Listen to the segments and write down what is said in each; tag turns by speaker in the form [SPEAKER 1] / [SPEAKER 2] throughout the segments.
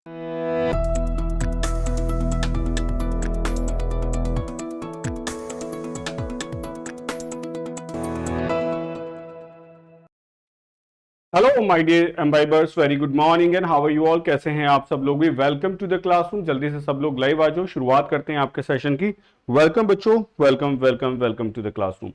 [SPEAKER 1] Hello my dear Embibers, very good morning and how are you all. कैसे हैं आप सब लोग भी। Welcome to the classroom. जल्दी से सब लोग लाइव आ जाओ, शुरुआत करते हैं आपके सेशन की। वेलकम बच्चों, welcome welcome welcome to the classroom.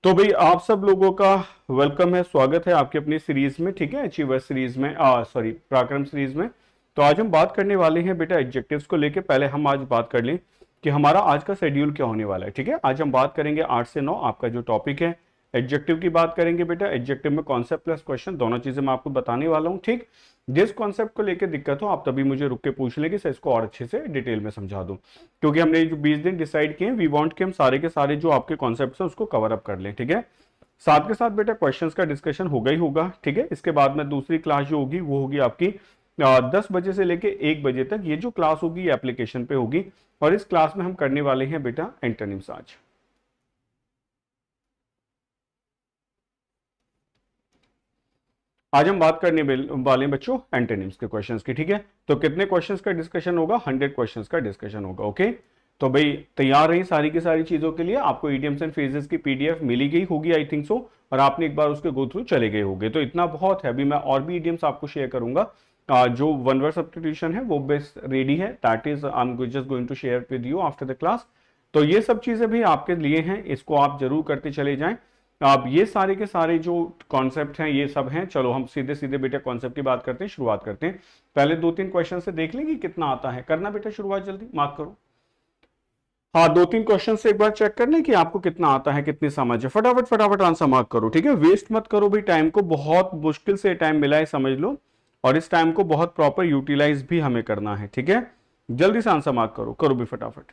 [SPEAKER 1] तो भाई आप सब लोगों का वेलकम है, स्वागत है आपकी अपनी सीरीज में, ठीक है, अचीवर सीरीज में, सॉरी पराक्रम सीरीज में। तो आज हम बात करने वाले हैं बेटा एडजेक्टिव्स को लेके। पहले हम आज बात कर लें कि हमारा आज का शेड्यूल क्या होने वाला है, ठीक है। आज हम बात करेंगे 8 से 9 आपका जो टॉपिक है एडजेक्टिव की बात करेंगे बेटा। एडजेक्टिव में कॉन्सेप्ट प्लस क्वेश्चन दोनों चीजें मैं आपको बताने वाला हूं, ठीक। जिस कॉन्सेप्ट को लेकर दिक्कत हो आप तभी मुझे रुक के पूछ लेंगे, सर इसको और अच्छे से डिटेल में समझा दूं, क्योंकि हमने जो 20 दिन डिसाइड किए, वी वांट कि हम सारे के सारे जो आपके कॉन्सेप्ट है उसको कवर अप कर लें, ठीक है। साथ के साथ बेटा क्वेश्चंस का डिस्कशन होगा ही होगा, ठीक है। इसके बाद में दूसरी क्लास जो होगी वो होगी आपकी 10 बजे से लेके 1 बजे तक। ये जो क्लास होगी ये एप्लीकेशन पे होगी और इस क्लास में हम करने वाले हैं बेटा एंटोनिम्स। आज हम बात करने वाले हैं बच्चों एंटोनिम्स के क्वेश्चंस की, ठीक है। तो कितने क्वेश्चंस का डिस्कशन होगा? 100 क्वेश्चंस का डिस्कशन होगा, ओके। तो भाई तैयार रही सारी की सारी चीजों के लिए। आपको इडियम्स एंड फ्रेजेस की पीडीएफ मिली गई होगी, आई थिंक सो, और आपने एक बार उसके गो थ्रू चले गए होंगे। तो इतना बहुत है। अभी मैं और भी इडियम्स आपको शेयर करूंगा। जो वन वर्ड सब्स्टिट्यूशन है वो बेस्ट रेडी है, that is I am just going to share with you after the class. तो ये सब चीजें भी आपके लिए हैं, इसको आप जरूर करते चले जाएं। अब ये सारे के सारे जो कॉन्सेप्ट हैं ये सब हैं। चलो हम सीधे सीधे बेटा कॉन्सेप्ट की बात करते हैं, शुरुआत करते हैं। पहले 2-3 क्वेश्चन से देख लेंगे कितना आता है। करना बेटा शुरुआत, जल्दी मार्क करो। हाँ, 2-3 क्वेश्चन से एक बार चेक कर लें कि आपको कितना आता है, कितनी समझ है। फटाफट फटाफट आंसर मार्क करो, ठीक है। वेस्ट मत करो भाई टाइम को, बहुत मुश्किल से टाइम मिला है समझ लो, और इस टाइम को बहुत प्रॉपर यूटिलाइज भी हमें करना है, ठीक है। जल्दी से आंसर मार्क करो, करो भी फटाफट।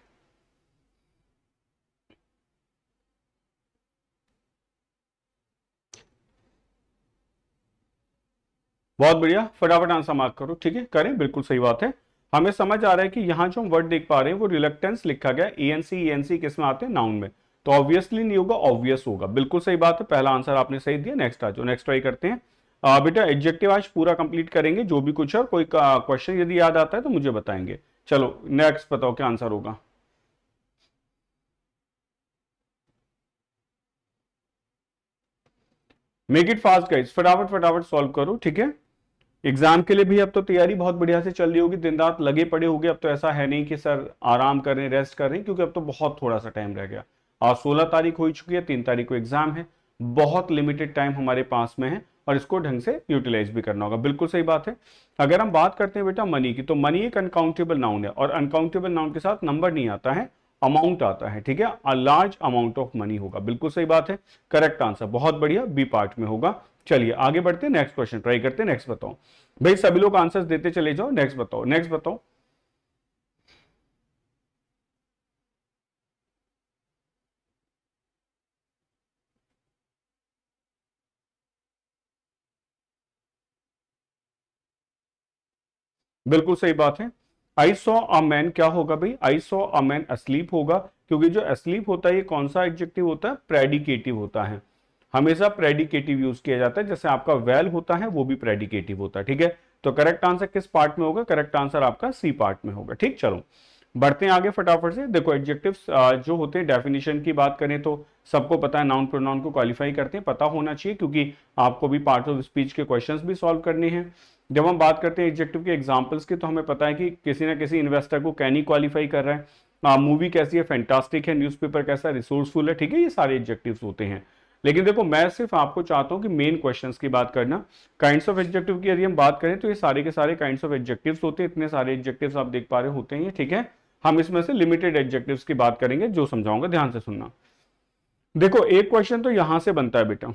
[SPEAKER 1] बहुत बढ़िया, फटाफट आंसर मार्क करो, ठीक है। करें, बिल्कुल सही बात है। हमें समझ आ रहा है कि यहां जो हम वर्ड देख पा रहे हैं वो रिलक्टेंस लिखा गया। एएनसी किस में आते हैं? नाउन में। तो ऑब्वियसली नहीं होगा, ऑब्वियस होगा। बिल्कुल सही बात है, पहला आंसर आपने सही दिया। नेक्स्ट आ जाओ, नेक्स्ट ट्राई करते हैं। बेटा एडजेक्टिव आज पूरा कंप्लीट करेंगे जो भी कुछ है, और कोई क्वेश्चन यदि याद आता है तो मुझे बताएंगे। चलो नेक्स्ट बताओ क्या आंसर होगा। मेक इट फास्ट गाइस, फटाफट फटाफट सॉल्व करो, ठीक है। एग्जाम के लिए भी अब तो तैयारी बहुत बढ़िया से चल रही होगी, दिन रात लगे पड़े होगे। अब तो ऐसा है नहीं कि सर आराम कर रहे हैं, रेस्ट कर रहे हैं, क्योंकि अब तो बहुत थोड़ा सा टाइम रह गया। आज 16 तारीख हो चुकी है, 3 तारीख को एग्जाम है। बहुत लिमिटेड टाइम हमारे पास में है और इसको ढंग से यूटिलाइज भी करना होगा। बिल्कुल सही बात है। अगर हम बात करते हैं बेटा मनी की, तो मनी एक अनकाउंटेबल नाउन है, और अनकाउंटेबल नाउन के साथ नंबर नहीं आता है, अमाउंट आता है, ठीक है। A large amount of money होगा। बिल्कुल सही बात है, करेक्ट आंसर, बहुत बढ़िया, बी पार्ट में होगा। चलिए आगे बढ़ते हैं, नेक्स्ट क्वेश्चन ट्राई करते हैं। नेक्स्ट बताओ भाई, सभी लोग आंसर्स देते चले जाओ। नेक्स्ट बताओ, नेक्स्ट बताओ। बिल्कुल सही बात है। आई सॉ अ मैन क्या होगा भाई? I saw a man asleep होगा, क्योंकि जो अस्लीप होता है ये कौन सा एडजेक्टिव होता है? प्रेडिकेटिव होता है। हमेशा प्रेडिकेटिव यूज किया जाता है, जैसे आपका वेल होता है वो भी प्रेडिकेटिव होता है, ठीक है। तो करेक्ट आंसर किस पार्ट में होगा? करेक्ट आंसर आपका सी पार्ट में होगा, ठीक। चलो बढ़ते हैं आगे फटाफट से। देखो एडजेक्टिव्स जो होते हैं, डेफिनेशन की बात करें तो सबको पता है, नाउन प्रोनाउन को क्वालिफाई करते हैं, पता होना चाहिए, क्योंकि आपको भी पार्ट ऑफ स्पीच के क्वेश्चंस भी सॉल्व करने हैं। जब हम बात करते हैं एडजेक्टिव के एग्जांपल्स की, तो हमें पता है कि किसी ना किसी इन्वेस्टर को कैन ही क्वालिफाई कर रहा है। मूवी कैसी है? फैंटास्टिक है। न्यूज़पेपर कैसा है? रिसोर्सफुल है, ठीक है। ये सारे एडजेक्टिव्स होते हैं। लेकिन देखो मैं सिर्फ आपको चाहता हूं कि मेन क्वेश्चंस की बात करना। काइंड्स ऑफ एडजेक्टिव की यदि हम बात करें तो ये सारे के सारे काइंड्स ऑफ एडजेक्टिव्स होते हैं। इतने सारे एडजेक्टिव्स आप देख पा रहे होते हैं, ठीक है। हम इसमें से लिमिटेड एडजेक्टिव्स की बात करेंगे, जो समझाऊंगा, ध्यान से सुनना। देखो एक क्वेश्चन तो यहां से बनता है बेटा,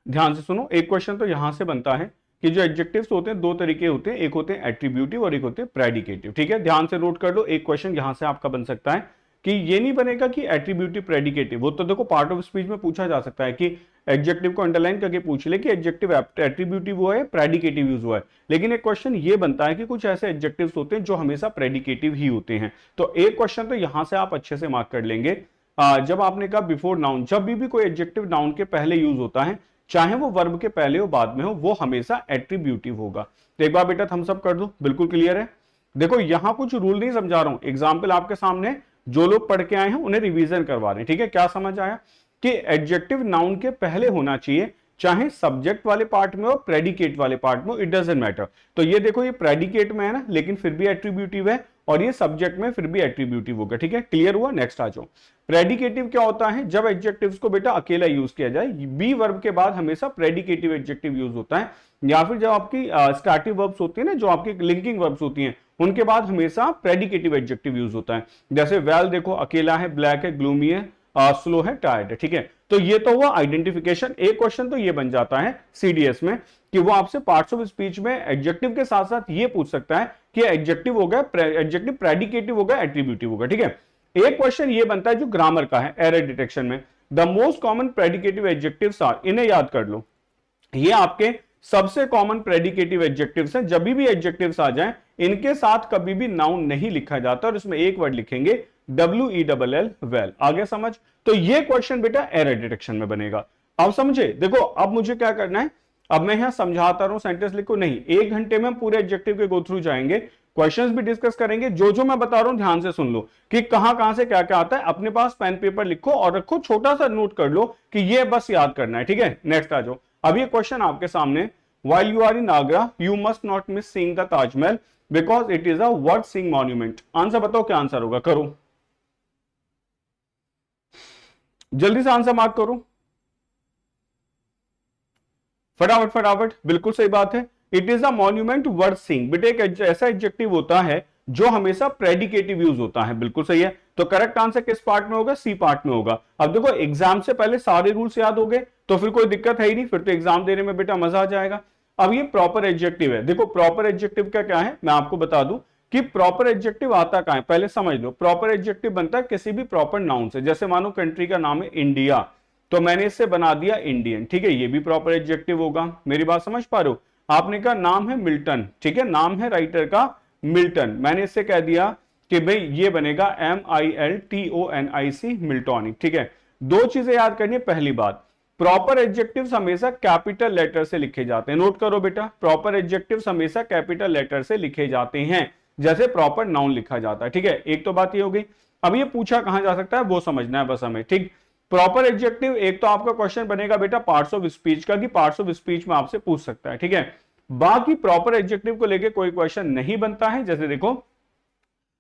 [SPEAKER 1] ध्यान से सुनो। एक क्वेश्चन तो यहां से बनता है कि जो एडजेक्टिव्स होते हैं दो तरीके होते हैं, एक होते हैं एट्रीब्यूटिव और एक होते हैं प्रेडिकेटिव, ठीक है। ध्यान से नोट कर लो, एक क्वेश्चन यहां से आपका बन सकता है कि ये नहीं बनेगा कि एट्रीब्यूटिव प्रेडिकेटिव। वो तो देखो पार्ट ऑफ स्पीच में पूछा जा सकता है कि एडजेक्टिव को अंडरलाइन करके पूछ ले कि एडजेक्टिव एट्रीब्यूटिव हुआ है, प्रेडिकेटिव यूज हुआ है। लेकिन एक क्वेश्चन ये बनता है कि कुछ ऐसे एडजेक्टिव्स होते हैं जो हमेशा प्रेडिकेटिव ही होते हैं। तो एक क्वेश्चन तो यहां से आप अच्छे से मार्क कर लेंगे। जब आपने कहा बिफोर नाउन, जब भी कोई एडजेक्टिव नाउन के पहले यूज होता है, चाहे वो वर्ब के पहले हो बाद में हो, वो हमेशा एट्रीब्यूटिव होगा। तो एक बार बेटा थम्स अप कर दो, बिल्कुल क्लियर है। देखो यहां कुछ रूल नहीं समझा रहा हूं, एग्जाम्पल आपके सामने, जो लोग पढ़ के आए हैं उन्हें रिवीजन करवा रहे हैं, ठीक है। क्या समझ आया कि एडजेक्टिव नाउन के पहले होना चाहिए, चाहे सब्जेक्ट वाले पार्ट में हो प्रेडिकेट वाले पार्ट में हो, इट डजंट मैटर। तो ये देखो ये प्रेडिकेट में है ना, लेकिन फिर भी एट्रीब्यूटिव है, और ये सब्जेक्ट में फिर भी एट्रीब्यूटिव होगा, ठीक है। क्लियर हुआ, नेक्स्ट आ जाओ। प्रेडिकेटिव क्या होता है, जब एडजेक्टिव्स को बेटा अकेला यूज किया जाए, बी वर्ब के बाद हमेशा प्रेडिकेटिव एडजेक्टिव यूज होता है, या फिर जब आपकी स्टैटिव वर्ब्स होती है ना, जो आपकी लिंकिंग वर्ब्स होती हैं, उनके बाद हमेशा प्रेडिकेटिव एडजेक्टिव यूज होता है। जैसे वेल देखो, अकेला है, ब्लैक है, ग्लूमी है, स्लो है, टायर्ड है, ठीक है। तो ये तो हुआ आइडेंटिफिकेशन। एक क्वेश्चन तो ये बन जाता है सीडीएस में कि वो आपसे पार्ट्स ऑफ स्पीच में एडजेक्टिव के साथ साथ ये पूछ सकता है कि एडजेक्टिव होगा, एडजेक्टिव प्रेडिकेटिव होगा, एट्रीब्यूटिव होगा, ठीक है। एक क्वेश्चन ये बनता है जो ग्रामर का है, एरर डिटेक्शन में, the most common predicative adjectives are, इन्हें याद कर लो, ये आपके सबसे कॉमन प्रेडिकेटिव एडजेक्टिव्स हैं। जब भी एडजेक्टिव्स आ जाएं, इनके साथ कभी भी नाउन नहीं लिखा जाता और इसमें एक वर्ड लिखेंगे WELL, वेल। आगे समझ। तो ये क्वेश्चन बेटा एरर डिटेक्शन में बनेगा। अब समझे, देखो अब मुझे क्या करना है, अब मैं यहां समझाता रहूं, सेंटेंस लिखो नहीं, 1 घंटे में हम पूरे एडजेक्टिव के गो थ्रू जाएंगे, क्वेश्चंस भी डिस्कस करेंगे। जो जो मैं बता रहा हूं ध्यान से सुन लो कि कहां से क्या क्या आता है। अपने पास पेन पेपर लिखो और रखो, छोटा सा नोट कर लो कि ये बस याद करना है, ठीक है। नेक्स्ट आ जाओ। अब ये क्वेश्चन आपके सामने, while you are in Agra you must not miss seeing the Taj Mahal because it is a worth seeing monument। Answer बताओ क्या आंसर होगा, करो जल्दी से आंसर मार्क करो, फटाफट फटाफट। बिल्कुल सही बात है, it is a monument worth seeing. बेटे एक ऐसा एडजेक्टिव होता है जो हमेशा प्रेडिकेटिव यूज होता है, बिल्कुल सही है। तो करेक्ट आंसर किस पार्ट में होगा, सी पार्ट में होगा। अब देखो एग्जाम से पहले सारे रूल्स याद हो गए तो फिर कोई दिक्कत है ही नहीं, फिर तो एग्जाम देने में बेटा मजा आ जाएगा। अब ये प्रॉपर एडजेक्टिव है, देखो प्रॉपर एडजेक्टिव का क्या है मैं आपको बता दूं कि प्रॉपर एडजेक्टिव आता कहां है, पहले समझ लो। प्रॉपर एडजेक्टिव बनता है किसी भी प्रॉपर नाउन से, जैसे मानो कंट्री का नाम है इंडिया, तो मैंने इससे बना दिया इंडियन, ठीक है, ये भी प्रॉपर एडजेक्टिव होगा। मेरी बात समझ पा रहे हो। आपने कहा नाम है मिल्टन, ठीक है, नाम है राइटर का मिल्टन, मैंने इससे कह दिया कि भाई ये बनेगा MILTONIC, मिल्टॉनिक, ठीक है। दो चीजें याद करनी है। पहली बात, प्रॉपर एडजेक्टिव्स हमेशा कैपिटल लेटर से लिखे जाते हैं, नोट करो बेटा, प्रॉपर एडजेक्टिव्स हमेशा कैपिटल लेटर से लिखे जाते हैं, जैसे प्रॉपर नाउन लिखा जाता है, ठीक है। एक तो बात ये हो गई। अब ये पूछा कहां जा सकता है वो समझना है बस हमें, ठीक। प्रॉपर एडजेक्टिव, एक तो आपका क्वेश्चन बनेगा बेटा पार्ट्स ऑफ स्पीच का, कि पार्ट्स ऑफ स्पीच में आपसे पूछ सकता है, ठीक है। बाकी प्रॉपर एडजेक्टिव को लेके कोई क्वेश्चन नहीं बनता है। जैसे देखो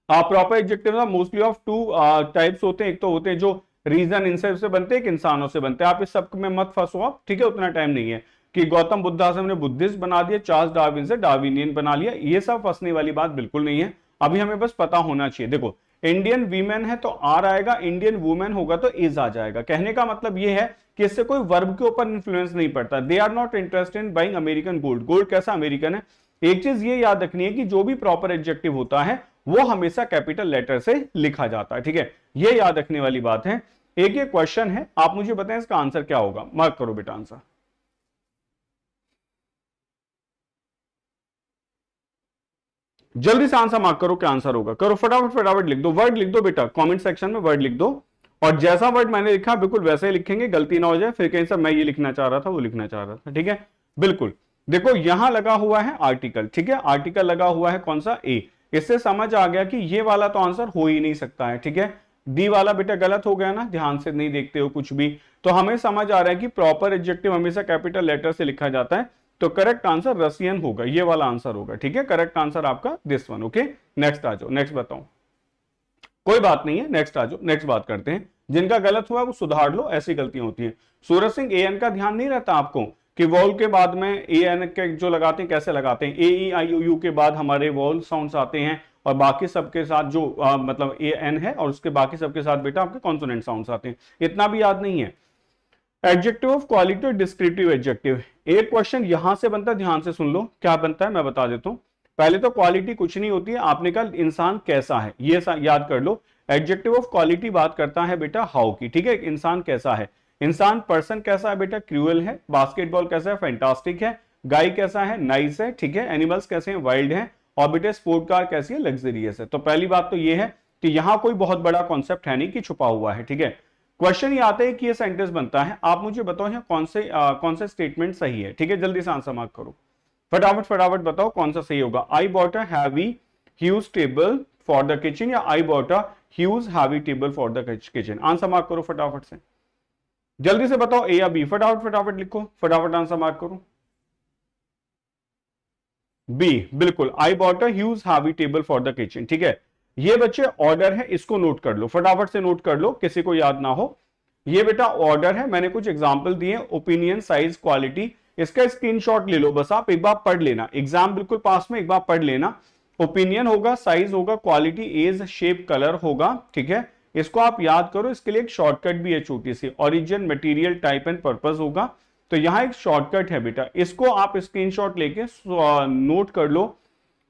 [SPEAKER 1] proper adjective mostly of 2 types होते हैं, एक तो होते हैं जो रीजन इनसे से बनते हैं, एक इंसानों से बनते हैं। आप इस सब में मत फंसो आप, ठीक है, उतना टाइम नहीं है कि गौतम बुद्धाश्रम ने बुद्धिस्ट बना दिया, चार्ल्स डार्विन से डार्विनियन बना लिया, ये सब फंसने वाली बात बिल्कुल नहीं है। अभी हमें बस पता होना चाहिए। देखो इंडियन वीमेन है तो आर आएगा, इंडियन वुमेन होगा तो इज आ जाएगा। कहने का मतलब यह है कि इससे कोई वर्ब के ऊपर इन्फ्लुएंस नहीं पड़ता। They are not interested in buying American gold, gold कैसा अमेरिकन है। एक चीज ये याद रखनी है कि जो भी प्रॉपर एडजेक्टिव होता है वो हमेशा कैपिटल लेटर से लिखा जाता है, ठीक है, ये याद रखने वाली बात है। एक ये क्वेश्चन है, आप मुझे बताएं इसका आंसर क्या होगा, मार्क करो बेटा आंसर। जल्दी से आंसर मार्क करो, क्या आंसर होगा, करो फटाफट फटाफट लिख दो, वर्ड लिख दो बेटा, कमेंट सेक्शन में वर्ड लिख दो, और जैसा वर्ड मैंने लिखा बिल्कुल वैसे ही लिखेंगे, गलती ना हो जाए फिर कहीं से मैं ये लिखना चाह रहा था वो लिखना चाह रहा था, ठीक है। बिल्कुल देखो यहां लगा हुआ है आर्टिकल, ठीक है, आर्टिकल लगा हुआ है कौन सा, ए। इससे समझ आ गया कि ये वाला तो आंसर हो ही नहीं सकता है, ठीक है। डी वाला बेटा गलत हो गया ना, ध्यान से नहीं देखते हो कुछ भी। तो हमें समझ आ रहा है कि प्रॉपर एडजेक्टिव हमेशा कैपिटल लेटर से लिखा जाता है, तो करेक्ट आंसर रसियन होगा, ये वाला आंसर होगा, ठीक है। करेक्ट आंसर आपका दिस वन, ओके। नेक्स्ट आ जाओ, नेक्स्ट बताओ, कोई बात नहीं है, नेक्स्ट आ जाओ, नेक्स्ट बात करते हैं। जिनका गलत हुआ वो सुधार लो, ऐसी गलतियां होती हैं। सूरज सिंह, एएन का ध्यान नहीं रहता आपको कि वॉल के बाद में एएन के जो लगाते हैं कैसे लगाते हैं, AEIOU के बाद हमारे वॉल साउंड्स आते हैं और बाकी सबके साथ जो मतलब एएन है और उसके बाकी सबके साथ बेटा आपके कॉन्सोनेंट साउंड्स आते हैं, इतना भी याद नहीं है। एडजेक्टिव ऑफ क्वालिटी और डिस्क्रिप्टिव एडजेक्टिव, एक क्वेश्चन यहां से बनता है, ध्यान से सुन लो क्या बनता है मैं बता देता हूं। पहले तो क्वालिटी कुछ नहीं होती है, आपने कहा इंसान कैसा है, ये याद कर लो। एडजेक्टिव ऑफ क्वालिटी बात करता है बेटा हाउ की, ठीक है, इंसान कैसा है। इंसान पर्सन कैसा है बेटा, क्रूअल है। बास्केटबॉल कैसा है, फैंटास्टिक है। गाय कैसा है, नाइस है, ठीक है। एनिमल्स कैसे हैं, वाइल्ड है। और बेटा स्पोर्ट कार कैसी है, लग्जरियस है। तो पहली बात तो ये है कि यहां कोई बहुत बड़ा कॉन्सेप्ट है नहीं कि छुपा हुआ है, ठीक है। क्वेश्चन ये आता है कि ये सेंटेंस बनता है, आप मुझे बताओ यहाँ कौन से स्टेटमेंट सही है। ठीक है, जल्दी से आंसर मार्क करो, फटाफट फटाफट बताओ कौन सा सही होगा। I bought a heavy huge table for the kitchen, या I bought a huge heavy table for the kitchen. Answer mark करो फटाफट से, जल्दी से बताओ ए या बी, फटाफट फटाफट लिखो, फटाफट आंसर मार्क करो। बी, बिल्कुल, आई bought a huge heavy table for the kitchen. ठीक है, ये बच्चे ऑर्डर है, इसको नोट कर लो, फटाफट से नोट कर लो, किसी को याद ना हो। ये बेटा ऑर्डर है, मैंने कुछ एग्जांपल दिए, ओपिनियन, साइज, क्वालिटी, इसका स्क्रीनशॉट ले लो, बस आप एक बार पढ़ लेना, एग्जाम बिल्कुल पास में, एक बार पढ़ लेना। ओपिनियन होगा, साइज होगा, क्वालिटी, एज, शेप, कलर होगा। ठीक है, इसको आप याद करो, इसके लिए एक शॉर्टकट भी है छोटी सी, origin, material, type and purpose होगा। तो यहां एक शॉर्टकट है बेटा, इसको आप स्क्रीनशॉट लेके नोट कर लो।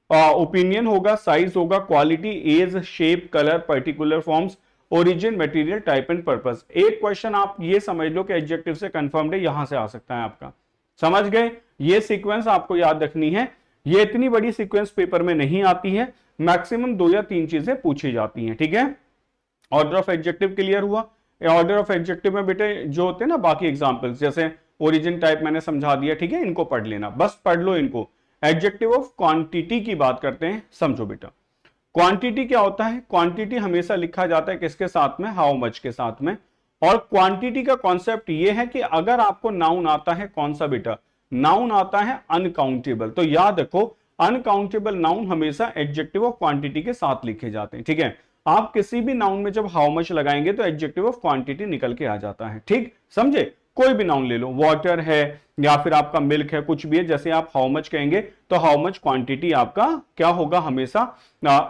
[SPEAKER 1] ओपिनियन होगा, साइज होगा, quality, age, shape, colour, particular forms, origin, material, type and purpose. एक क्वेश्चन आप ये समझ लो कि एडजेक्टिव से कंफर्म्ड है, यहां से आ सकता है आपका, समझ गए। ये सीक्वेंस आपको याद रखनी है, ये इतनी बड़ी सीक्वेंस पेपर में नहीं आती है, मैक्सिमम 2 या 3 चीजें पूछी जाती हैं। ठीक है, ऑर्डर ऑफ एडजेक्टिव क्लियर हुआ। ऑर्डर ऑफ एडजेक्टिव में बेटे जो होते हैं ना बाकी एग्जांपल्स, जैसे ओरिजिन, टाइप मैंने समझा दिया। ठीक है, इनको पढ़ लेना, बस पढ़ लो इनको। एडजेक्टिव ऑफ क्वांटिटी की बात करते हैं, समझो बेटा। क्वांटिटी क्या होता है? क्वांटिटी हमेशा लिखा जाता है किसके साथ में? हाउ मच के साथ में। और क्वांटिटी का कॉन्सेप्ट ये है कि अगर आपको नाउन आता है, कौन सा बेटा? नाउन आता है अनकाउंटेबल, तो याद रखो अनकाउंटेबल नाउन हमेशा एडजेक्टिव ऑफ क्वांटिटी के साथ लिखे जाते हैं। ठीक है, आप किसी भी नाउन में जब हाउ मच लगाएंगे तो एडजेक्टिव ऑफ क्वांटिटी निकल के आ जाता है। ठीक, समझे? कोई भी नाउन ले लो, वाटर है या फिर आपका मिल्क है, कुछ भी है, जैसे आप हाउ मच कहेंगे तो हाउ मच क्वांटिटी आपका क्या होगा? हमेशा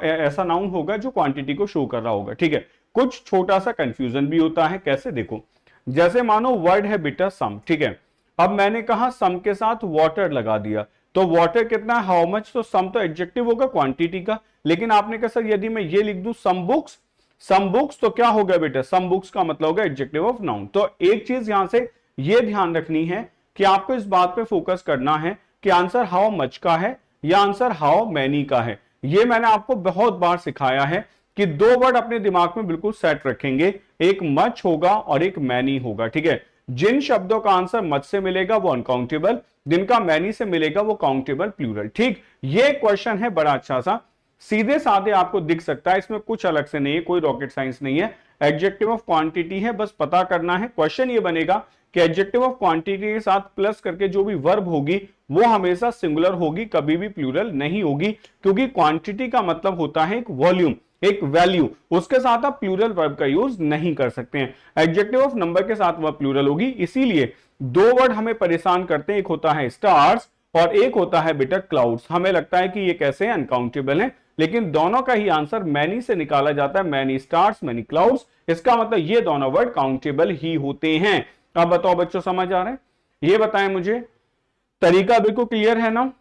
[SPEAKER 1] ऐसा नाउन होगा जो क्वांटिटी को शो कर रहा होगा। ठीक है, कुछ छोटा सा कंफ्यूजन भी होता है, कैसे? देखो, जैसे मानो वर्ड है बेटा सम। ठीक है, अब मैंने कहा सम के साथ वाटर लगा दिया, तो वाटर कितना है? हाउ मच, तो सम तो एडजेक्टिव होगा क्वांटिटी का। लेकिन आपने कहा सर यदि मैं ये लिख दूं सम बुक्स, सम बुक्स, तो क्या हो गया बेटा? सम बुक्स का मतलब होगा एडजेक्टिव ऑफ नाउन। तो एक चीज यहां से ये ध्यान रखनी है कि आपको इस बात पे फोकस करना है कि आंसर हाउ मच का है या आंसर हाउ मैनी का है। ये मैंने आपको बहुत बार सिखाया है कि 2 वर्ड अपने दिमाग में बिल्कुल सेट रखेंगे, एक मच होगा और एक मैनी होगा। ठीक है, जिन शब्दों का आंसर मच से मिलेगा वो अनकाउंटेबल, जिनका मैनी से मिलेगा वो काउंटेबल प्लूरल। ठीक, ये क्वेश्चन है बड़ा अच्छा सा, सीधे साधे आपको दिख सकता है, इसमें कुछ अलग से नहीं है, कोई रॉकेट साइंस नहीं है। एडजेक्टिव ऑफ क्वांटिटी है, बस पता करना है। क्वेश्चन ये बनेगा कि एडजेक्टिव ऑफ क्वांटिटी के साथ प्लस करके जो भी वर्ब होगी वो हमेशा सिंगुलर होगी, कभी भी प्लूरल नहीं होगी, क्योंकि क्वांटिटी का मतलब होता है एक वॉल्यूम, एक वैल्यू, उसके साथ आप प्लूरल वर्ब का यूज नहीं कर सकते हैं। एडजेक्टिव ऑफ नंबर के साथ वह प्लूरल होगी, इसीलिए 2 वर्ड हमें परेशान करते हैं, एक होता है स्टार्स और एक होता है बेटा क्लाउड्स। हमें लगता है कि ये कैसे अनकाउंटेबल है, लेकिन दोनों का ही आंसर मैनी से निकाला जाता है, मैनी स्टार्स, मैनी क्लाउड्स। इसका मतलब ये दोनों वर्ड काउंटेबल ही होते हैं। अब बताओ बच्चों, समझ आ रहे हैं? ये बताएं मुझे, तरीका बिल्कुल क्लियर है ना?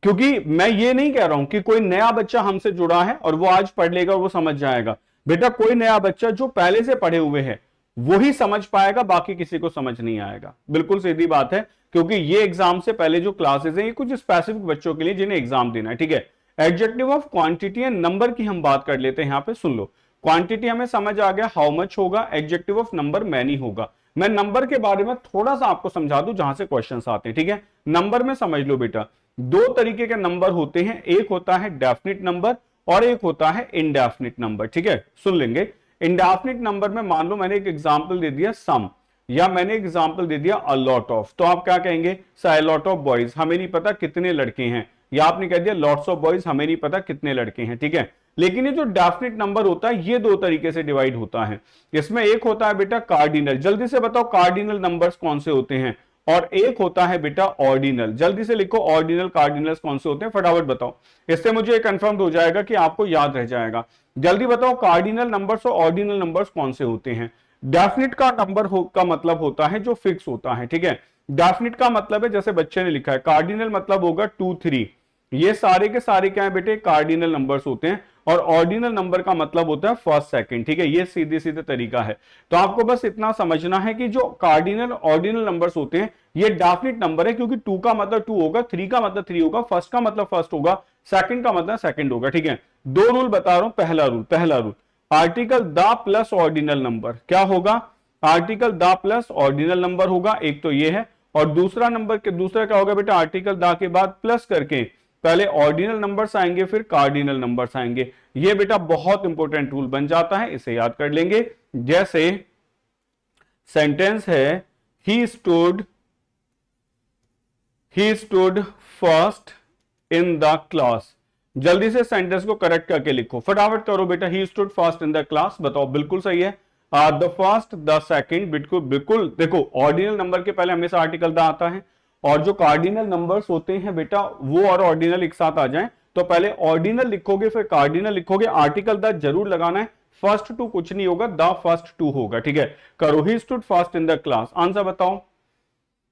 [SPEAKER 1] क्योंकि मैं ये नहीं कह रहा हूं कि कोई नया बच्चा हमसे जुड़ा है और वो आज पढ़ लेगा और वो समझ जाएगा। बेटा कोई नया बच्चा जो पहले से पढ़े हुए है वही समझ पाएगा, बाकी किसी को समझ नहीं आएगा। बिल्कुल सीधी बात है, क्योंकि ये एग्जाम से पहले जो क्लासेस हैं ये कुछ स्पेसिफिक बच्चों के लिए जिन्हें एग्जाम देना है। ठीक है, adjective of quantity and number की हम बात कर लेते हैं। यहां पे सुन लो, क्वांटिटी हमें समझ आ गया, हाउ मच होगा, एडजेक्टिव ऑफ नंबर मैनी होगा। मैं नंबर के बारे में थोड़ा सा आपको समझा दूं जहां से क्वेश्चंस आते हैं। ठीक है, नंबर में समझ लो बेटा, 2 तरीके के नंबर होते हैं, एक होता है डेफिनिट नंबर और एक होता है इनडेफिनिट नंबर। ठीक है, सुन लेंगे। इनडेफिनिट नंबर में मान लो मैंने एक एग्जांपल दे दिया सम, या मैंने एग्जांपल दे दिया अ लॉट ऑफ, तो आप क्या कहेंगे? अ लॉट ऑफ बॉयज, हमें नहीं पता कितने लड़के हैं, या आपने कह दिया लॉट्स ऑफ बॉयज, हमें नहीं पता कितने लड़के हैं। ठीक है, लेकिन ये जो डेफिनिट नंबर होता है ये 2 तरीके से डिवाइड होता है। इसमें एक होता है बेटा कार्डिनल, जल्दी से बताओ कार्डिनल नंबर्स कौन से होते हैं, और एक होता है बेटा ऑर्डिनल। जल्दी से लिखो, ऑर्डिनल कार्डिनल्स कौन से होते हैं, फटाफट बताओ, इससे मुझे कंफर्म हो जाएगा कि आपको याद रह जाएगा। जल्दी बताओ, कार्डिनल नंबर्स और ऑर्डिनल नंबर्स कौन से होते हैं? डेफिनिट का नंबर का मतलब होता है जो फिक्स होता है। ठीक है, डेफिनिट का मतलब है जैसे बच्चे ने लिखा है, कार्डिनल मतलब होगा 2, 3, ये सारे के सारे क्या है बेटे? कार्डिनल नंबर्स होते हैं। और ऑर्डिनल नंबर का मतलब होता है फर्स्ट, सेकंड। ठीक है, ये सीधे सीधे तरीका है। तो आपको बस इतना समझना है कि जो कार्डिनल ऑर्डिनल नंबर्स होते हैं ये डेफिनिट नंबर है, क्योंकि 2 का मतलब 2 होगा, 3 का मतलब 3 होगा, फर्स्ट का मतलब फर्स्ट होगा, सेकंड का मतलब सेकंड होगा। ठीक है, 2 रूल बता रहा हूं। पहला rule article the plus ordinal number क्या होगा, article the plus ordinal number होगा, एक तो ये है। और दूसरा नंबर के दूसरा क्या होगा बेटा, आर्टिकल द के बाद प्लस करके पहले ऑर्डिनल नंबर्स आएंगे फिर कार्डिनल नंबर्स आएंगे। ये बेटा बहुत इंपॉर्टेंट रूल बन जाता है, इसे याद कर लेंगे। जैसे सेंटेंस है ही stood first in the class, जल्दी से सेंटेंस को करेक्ट करके लिखो, फटाफट करो बेटा। ही stood first in the class, बताओ बिल्कुल सही है। द फर्स्ट, द सेकंड, बिल्कुल बिल्कुल। देखो ऑर्डिनल नंबर के पहले हमेशा आर्टिकल द आता है, और जो कार्डिनल नंबर्स होते हैं बेटा वो और ऑर्डिनल एक साथ आ जाएं तो पहले ऑर्डिनल लिखोगे फिर कार्डिनल लिखोगे, आर्टिकल द जरूर लगाना है। फर्स्ट टू कुछ नहीं होगा, द फर्स्ट टू होगा, ठीक है। करो, ही stood first in the class, answer बताओ,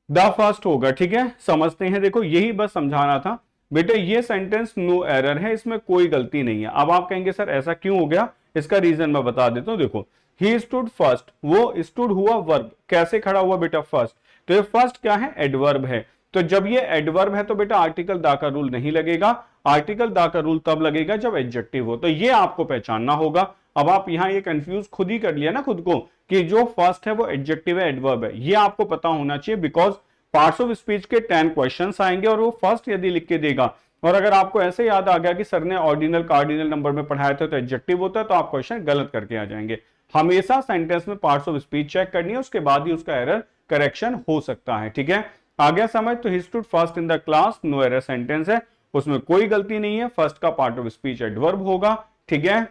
[SPEAKER 1] द फर्स्ट होगा, ठीक है। समझते हैं, देखो यही बस समझाना था बेटा। ये सेंटेंस नो एरर है, इसमें कोई गलती नहीं है। अब आप कहेंगे सर ऐसा क्यों हो गया, इसका रीजन मैं बता देता हूं। देखो ही स्टूड फर्स्ट, वो स्टूड हुआ वर्ब, कैसे खड़ा हुआ बेटा, फर्स्ट। तो ये फर्स्ट क्या है, एडवर्ब है। तो जब ये एडवर्ब है तो बेटा आर्टिकल दा का रूल नहीं लगेगा, आर्टिकल दा का रूल तब लगेगा जब एडजेक्टिव हो। तो ये आपको पहचानना होगा। अब आप यहां ये कंफ्यूज खुद ही कर लिया ना खुद को कि जो फर्स्ट है वो एडजेक्टिव है, एडवर्ब है, ये आपको पता होना चाहिए। बिकॉज पार्ट्स ऑफ स्पीच के 10 क्वेश्चंस आएंगे और वो फर्स्ट यदि लिख के देगा, और अगर आपको ऐसे याद आ गया कि सर ने ऑर्डिनल कार्डिनल नंबर में पढ़ाया था तो एडजेक्टिव होता है, तो आप क्वेश्चन गलत करके आ जाएंगे। हमेशा सेंटेंस में पार्ट्स ऑफ स्पीच चेक करनी है, उसके बाद ही उसका एरर करेक्शन हो सकता है, ठीक है। आ गया समझ। तो he stood first in the class no error sentence है, उसमें कोई गलती नहीं है, फर्स्ट का पार्ट ऑफ स्पीच एडवर्ब होगा, ठीक है।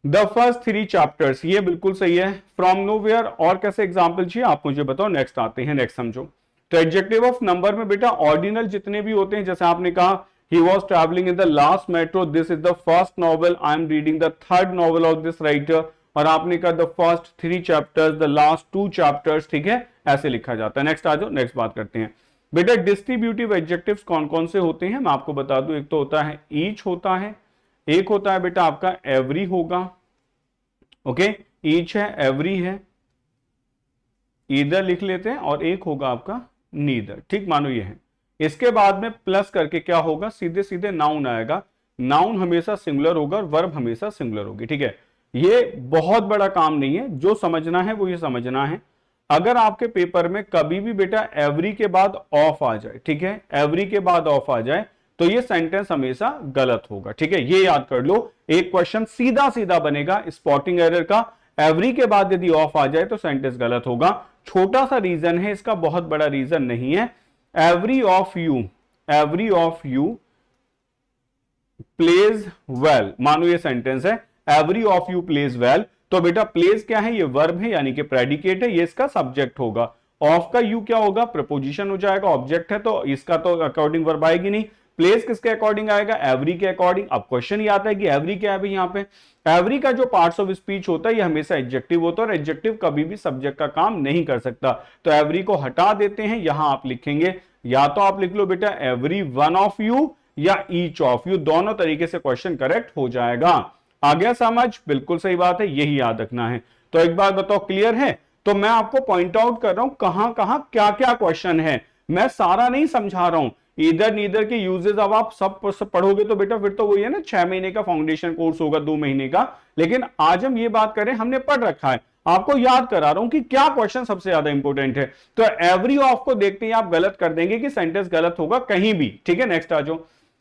[SPEAKER 1] द फर्स्ट 3 चैप्टर्स, ये बिल्कुल सही है। फ्रॉम नोवेयर, और कैसे एग्जाम्पल चाहिए आप मुझे बताओ, नेक्स्ट आते हैं, नेक्स्ट समझो। तो एडजेक्टिव ऑफ नंबर में बेटा ऑर्डिनल जितने भी होते हैं, जैसे आपने कहा he was traveling in the last metro, this is the first novel, I am reading the third novel of this writer, और आपने कहा the first 3 chapters, the last 2 chapters, ठीक है, ऐसे लिखा जाता है। नेक्स्ट आ जाओ, नेक्स्ट बात करते हैं बेटा। डिस्ट्रीब्यूटिव एडजेक्टिव्स कौन कौन से होते हैं मैं आपको बता दूं। एक तो होता है ईच होता है, एक होता है बेटा आपका एवरी होगा, ओके, ईच है, एवरी है, ईदर लिख लेते हैं, और एक होगा आपका नीदर, ठीक, मानो ये है। इसके बाद में प्लस करके क्या होगा, सीधे सीधे नाउन आएगा। नाउन हमेशा सिंगुलर होगा और वर्ब हमेशा सिंगुलर होगी, ठीक है। ये बहुत बड़ा काम नहीं है, जो समझना है वो ये समझना है। अगर आपके पेपर में कभी भी बेटा एवरी के बाद ऑफ आ जाए, ठीक है, एवरी के बाद ऑफ आ जाए तो ये सेंटेंस हमेशा गलत होगा, ठीक है, ये याद कर लो। एक क्वेश्चन सीधा सीधा बनेगा स्पॉटिंग एरर का, एवरी के बाद यदि ऑफ आ जाए तो सेंटेंस गलत होगा। छोटा सा रीजन है इसका, बहुत बड़ा रीजन नहीं है। Every of you pledge well, मानो ये सेंटेंस है, every of you pledge well, तो बेटा प्लेज क्या है, ये वर्ब है यानी कि प्रेडिकेट है, ये इसका सब्जेक्ट होगा। ऑफ का यू क्या होगा, प्रपोजिशन हो जाएगा, ऑब्जेक्ट है तो इसका तो अकॉर्डिंग वर्ब आएगी नहीं। प्लेस किसके अकॉर्डिंग आएगा, एवरी के अकॉर्डिंग। अब क्वेश्चन ये आता है कि एवरी क्या है भाई, यहाँ पे एवरी का जो पार्ट्स ऑफ स्पीच होता है ये हमेशा एडजेक्टिव होता है, और एडजेक्टिव कभी भी सब्जेक्ट का काम नहीं कर सकता। तो एवरी को हटा देते हैं, यहां आप लिखेंगे, या तो आप लिख लो बेटा एवरी वन ऑफ यू या ईच ऑफ यू, दोनों तरीके से क्वेश्चन करेक्ट हो जाएगा। आ गया समझ, बिल्कुल सही बात है, यही याद रखना है। तो एक बात बताओ, क्लियर है। तो मैं आपको पॉइंट आउट कर रहा हूं कहां कहां क्या क्या क्वेश्चन है, मैं सारा नहीं समझा रहा हूं। इधर नीदर के यूजेस अब आप सब पढ़ोगे तो बेटा फिर तो वही है ना, 6 महीने का फाउंडेशन कोर्स होगा, 2 महीने का। लेकिन आज हम ये बात करें, हमने पढ़ रखा है, आपको याद करा रहा हूं कि क्या क्वेश्चन सबसे ज्यादा इंपॉर्टेंट है। तो एवरी ऑफ को देखते ही आप गलत कर देंगे कि सेंटेंस गलत होगा कहीं भी, ठीक है। नेक्स्ट आ जाओ।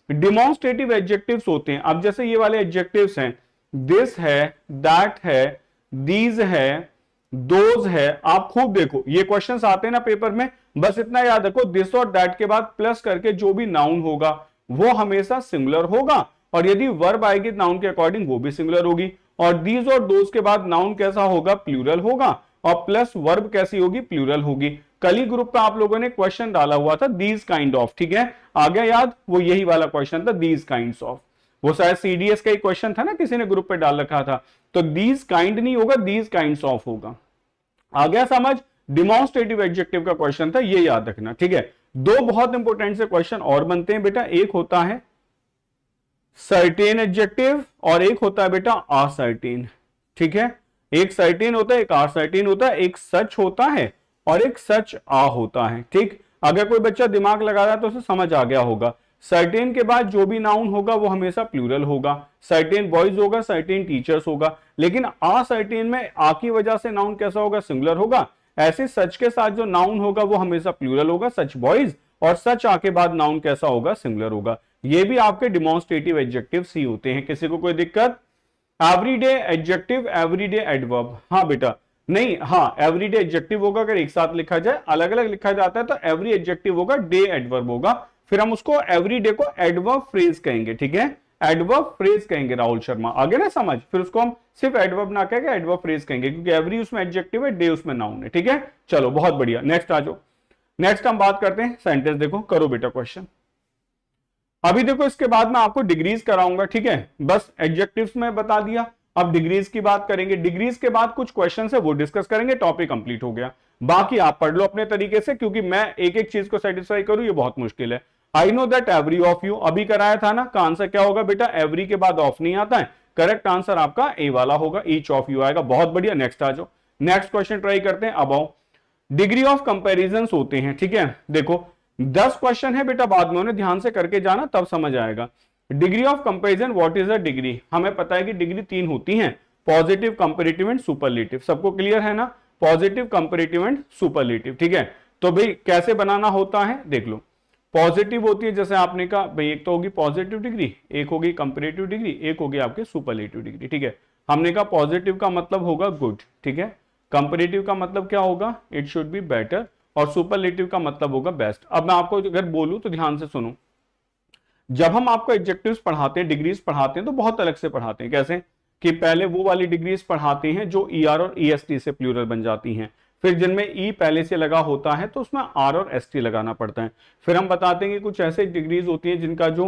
[SPEAKER 1] डिमॉन्स्ट्रेटिव एडजेक्टिव्स होते हैं। अब जैसे ये वाले एडजेक्टिव्स हैं, दिस है, दैट है, दीज है, दोज है, आप खूब देखो ये क्वेश्चंस आते हैं ना पेपर में, बस इतना याद रखो, दिस और दैट के बाद प्लस करके जो भी नाउन होगा वो हमेशा सिंगुलर होगा, और यदि वर्ब आएगी नाउन के अकॉर्डिंग वो भी सिंगुलर होगी। और दीज और दोज के बाद नाउन कैसा होगा, प्लूरल होगा, और प्लस वर्ब कैसी होगी, प्लूरल होगी। कल ही ग्रुप पे आप लोगों ने क्वेश्चन डाला हुआ था, दीज काइंड ऑफ, ठीक है, आ गया याद, वो यही वाला क्वेश्चन था, दीज काइंड्स ऑफ। वो शायद सीडीएस का ही क्वेश्चन था ना, किसी ने ग्रुप पे डाल रखा था। तो दीज काइंड नहीं होगा, दीज काइंड्स ऑफ होगा। आ गया समझ। डिमॉन्स्ट्रेटिव एडजेक्टिव का क्वेश्चन था, ये याद रखना, ठीक है। दो बहुत इंपॉर्टेंट से क्वेश्चन और बनते हैं बेटा, एक होता है सर्टेन एडजेक्टिव और एक होता है बेटा असर्टेन, ठीक है। एक सर्टेन होता है, एक असर्टेन होता है, एक सच होता है और एक सच आ होता है, ठीक। अगर कोई बच्चा दिमाग लगा रहा है तो उसे समझ आ गया होगा। सर्टेन के बाद जो भी नाउन होगा वो हमेशा प्लूरल होगा, सर्टेन बॉयज होगा, सर्टेन टीचर्स होगा, लेकिन आ सर्टेन में आ की वजह से नाउन कैसा होगा, सिंगुलर होगा। ऐसे सच के साथ जो नाउन होगा वो हमेशा प्लूरल होगा, सच बॉयज, और सच आके बाद नाउन कैसा होगा, सिंगुलर होगा। ये भी आपके डिमॉन्स्ट्रेटिव एडजेक्टिव ही होते हैं। किसी को कोई दिक्कत? एवरीडे एडजेक्टिव, एवरीडे एडवर्ब, हाँ बेटा नहीं, हाँ एवरीडे एडजेक्टिव होगा अगर एक साथ लिखा जाए, अलग अलग लिखा जाता है तो एवरी एडजेक्टिव होगा, डे एडवर्ब होगा, फिर हम उसको एवरीडे को एडवर्ब फ्रेज कहेंगे, ठीक है, एडवर्ब फ्रेज कहेंगे राहुल शर्मा, आगे ना समझ, फिर उसको हम सिर्फ एडवर्ब ना कहेंगे, एडवर्ब फ्रेज कहेंगे, क्योंकि एवरी उसमें एडजेक्टिव है, डे उसमें नाउन है, ठीक है। चलो बहुत बढ़िया, नेक्स्ट आ जाओ। नेक्स्ट हम बात करते हैं सेंटेंस, देखो करो बेटा क्वेश्चन। अभी देखो इसके बाद मैं आपको डिग्रीज कराऊंगा, ठीक है, बस एडजेक्टिव्स में बता दिया, अब डिग्रीज की बात करेंगे। डिग्रीज के बाद कुछ क्वेश्चन है वो डिस्कस करेंगे, टॉपिक कंप्लीट हो गया। बाकी आप पढ़ लो अपने तरीके से, क्योंकि मैं एक एक चीज को सेटिस्फाई करूं ये बहुत मुश्किल है। I know that every of you अभी कराया था ना, का आंसर क्या होगा बेटा, एवरी के बाद ऑफ नहीं आता है, करेक्ट आंसर आपका ए वाला होगा, ईच ऑफ यू आएगा। बहुत बढ़िया, नेक्स्ट आ जाओ, नेक्स्ट क्वेश्चन ट्राई करते हैं। अब डिग्री ऑफ कंपेरिजन होते हैं, ठीक है, देखो 10 क्वेश्चन है बेटा, बाद में उन्हें ध्यान से करके जाना तब समझ आएगा। Degree of comparison, what is a degree, हमें पता है कि डिग्री 3 होती हैं, पॉजिटिव, कंपैरेटिव एंड सुपरलेटिव, सबको क्लियर है ना, पॉजिटिव, कंपैरेटिव एंड सुपरलेटिव, ठीक है। तो भाई कैसे बनाना होता है देख लो, पॉजिटिव होती है जैसे आपने कहा भाई, एक तो होगी पॉजिटिव डिग्री, एक होगी कंपैरेटिव डिग्री, एक होगी आपकी सुपरलेटिव डिग्री, ठीक है। हमने कहा पॉजिटिव का मतलब होगा गुड, ठीक है, कंपैरेटिव का मतलब क्या होगा, इट शुड बी बेटर, और सुपरलेटिव का मतलब होगा बेस्ट। अब मैं आपको अगर बोलूं तो ध्यान से सुनो, जब हम आपको एडजेक्टिव्स पढ़ाते हैं, डिग्रीज पढ़ाते हैं, तो बहुत अलग से पढ़ाते हैं। कैसे कि पहले वो वाली डिग्रीज पढ़ाते हैं जो ईआर और ईएसटी से प्लूरल बन जाती हैं, फिर जिनमें ई पहले से लगा होता है तो उसमें आर और एसटी लगाना पड़ता है। फिर हम बताते हैं कि कुछ ऐसे डिग्रीज होती हैं जिनका जो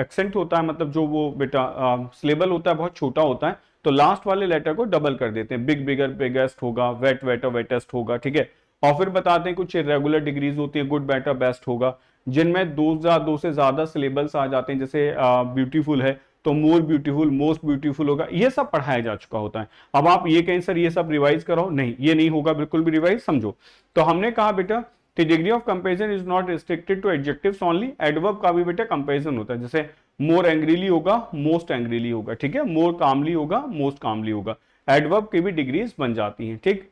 [SPEAKER 1] एक्सेंट होता है, मतलब जो वो बेटा सिलेबल होता है बहुत छोटा होता है, तो लास्ट वाले लेटर को डबल कर देते हैं, बिग, बिगर, बिगेस्ट होगा, वेट, वेटर, वेटेस्ट होगा, ठीक है। और फिर बताते हैं कुछ रेगुलर डिग्रीज होती है, गुड, बेटर, बेस्ट होगा, जिनमें दो से ज्यादा सिलेबल्स आ जाते हैं, जैसे ब्यूटीफुल है तो मोर ब्यूटीफुल, मोस्ट ब्यूटीफुल होगा, ये सब पढ़ाया जा चुका होता है। अब आप ये कहें सर ये सब रिवाइज करो, नहीं ये नहीं होगा बिल्कुल भी रिवाइज, समझो। तो हमने कहा बेटा कि degree of comparison is not restricted to adjectives only, adverb का भी बेटा कंपैरिजन होता है, जैसे मोर एंग्रीली होगा, मोस्ट एंग्रीली होगा, ठीक है, मोर कामली होगा, मोस्ट कामली होगा, एडवर्ब की भी डिग्रीज बन जाती हैं, ठीक।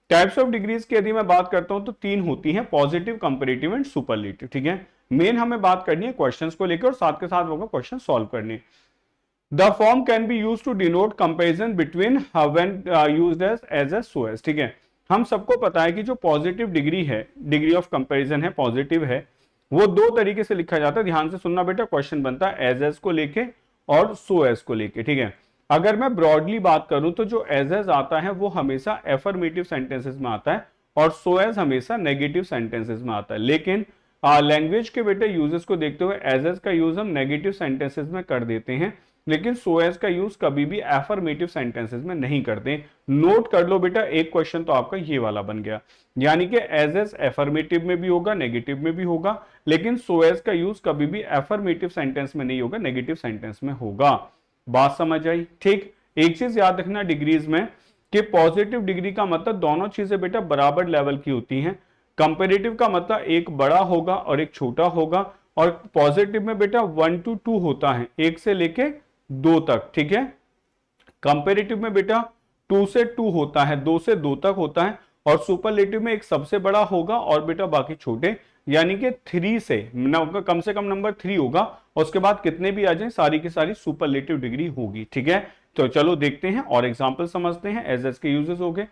[SPEAKER 1] टाइप्स ऑफ डिग्रीज की यदि मैं बात करता हूं तो 3 होती हैं, पॉजिटिव, कंपैरेटिव एंड सुपरलेटिव, ठीक है। मेन हमें बात करनी है क्वेश्चंस को लेकर, और साथ के साथ होगा क्वेश्चन सॉल्व करने। The form can be used to denote comparison between when used as a so as, ठीक है। हम सबको पता है कि जो पॉजिटिव डिग्री है, डिग्री ऑफ कंपैरिजन है, पॉजिटिव है, वो 2 तरीके से लिखा जाता है, ध्यान से सुनना बेटा, क्वेश्चन बनता है एज को लेके और सो एज को लेके, ठीक है। अगर मैं ब्रॉडली बात करूं तो जो एज आता है वो हमेशा एफर्मेटिव सेंटेंसेस में आता है, और सो एज हमेशा नेगेटिव सेंटेंसेस में आता है। लेकिन लैंग्वेज के बेटे यूजेस को देखते हुए एज का यूज हम नेगेटिव सेंटेंसेस में कर देते हैं, लेकिन सो एज का यूज कभी भी एफर्मेटिव सेंटेंसेस में नहीं करते। नोट कर लो बेटा, एक क्वेश्चन तो आपका ये वाला बन गया, यानी कि एज एफर्मेटिव में भी होगा, नेगेटिव में भी होगा, लेकिन सो एज का यूज कभी भी एफर्मेटिव सेंटेंस में नहीं होगा, नेगेटिव सेंटेंस में होगा। बात समझ आई, ठीक। एक चीज याद रखना डिग्रीज में कि पॉजिटिव डिग्री का मतलब दोनों चीजें बेटा बराबर लेवल की होती हैं, कंपैरेटिव का मतलब एक बड़ा होगा और एक छोटा होगा, और पॉजिटिव में बेटा 1 to 2 होता है, 1 से लेके 2 तक, ठीक है। कंपैरेटिव में बेटा 2 से 2 होता है, 2 से 2 तक होता है, और सुपरलेटिव में एक सबसे बड़ा होगा और बेटा बाकी छोटे, यानी कि 3 से कम नंबर 3 होगा, और उसके बाद कितने भी आ जाए सारी की सारी सुपरलेटिव डिग्री होगी, ठीक है। तो चलो देखते हैं और एग्जांपल समझते हैं। एज के यूजेस हो गए,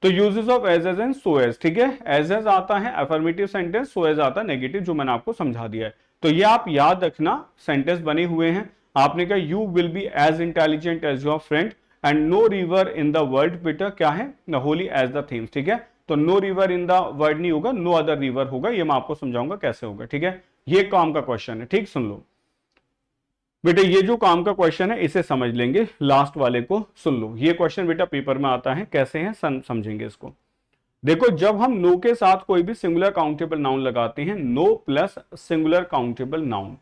[SPEAKER 1] तो uses of as and so as, ठीक है। एज आता है अफर्मेटिव सेंटेंस, सो एज आता है नेगेटिव, जो मैंने आपको समझा दिया है। तो ये आप याद रखना, सेंटेंस बने हुए हैं, आपने कहा you will be as intelligent as your friend and no river in the world, बेटा क्या है, होली एज द थीम्स, ठीक है। तो no river in the world नहीं होगा, नो अदर रिवर होगा, ये मैं आपको समझाऊंगा कैसे होगा, ठीक है। ये काम का क्वेश्चन है, ठीक, सुन लो बेटा, ये जो काम का क्वेश्चन है इसे समझ लेंगे, लास्ट वाले को सुन लो। ये क्वेश्चन बेटा पेपर में आता है, कैसे है समझेंगे इसको। देखो, जब हम नो के साथ कोई भी सिंगुलर काउंटेबल नाउन लगाते हैं, no plus singular countable noun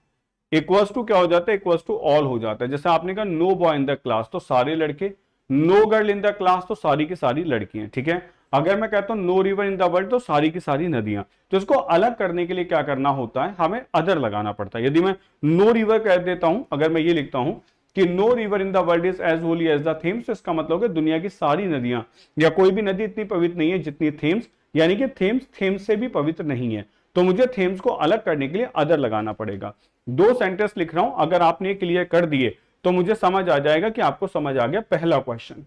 [SPEAKER 1] equals to क्या हो जाता है, इक्वल्स टू ऑल हो जाता है। जैसे आपने कहा no boy in the class तो सारे लड़के, no girl in the class तो सारी की सारी लड़कियां, ठीक है। अगर मैं कहता हूं no river in the world तो सारी की सारी नदियां, तो इसको अलग करने के लिए क्या करना होता है, हमें अदर लगाना पड़ता है। यदि मैं नो रिवर कह देता हूं, अगर मैं ये लिखता हूं कि no river in the world is as holy as the Thames, तो इसका मतलब है दुनिया की सारी नदियां या कोई भी नदी इतनी पवित्र नहीं है जितनी थेम्स, यानी कि थेम्स थेम्स से भी पवित्र नहीं है। तो मुझे थेम्स को अलग करने के लिए अदर लगाना पड़ेगा। दो सेंटेंस लिख रहा हूं, अगर आपने क्लियर कर दिए तो मुझे समझ आ जाएगा कि आपको समझ आ गया। पहला क्वेश्चन,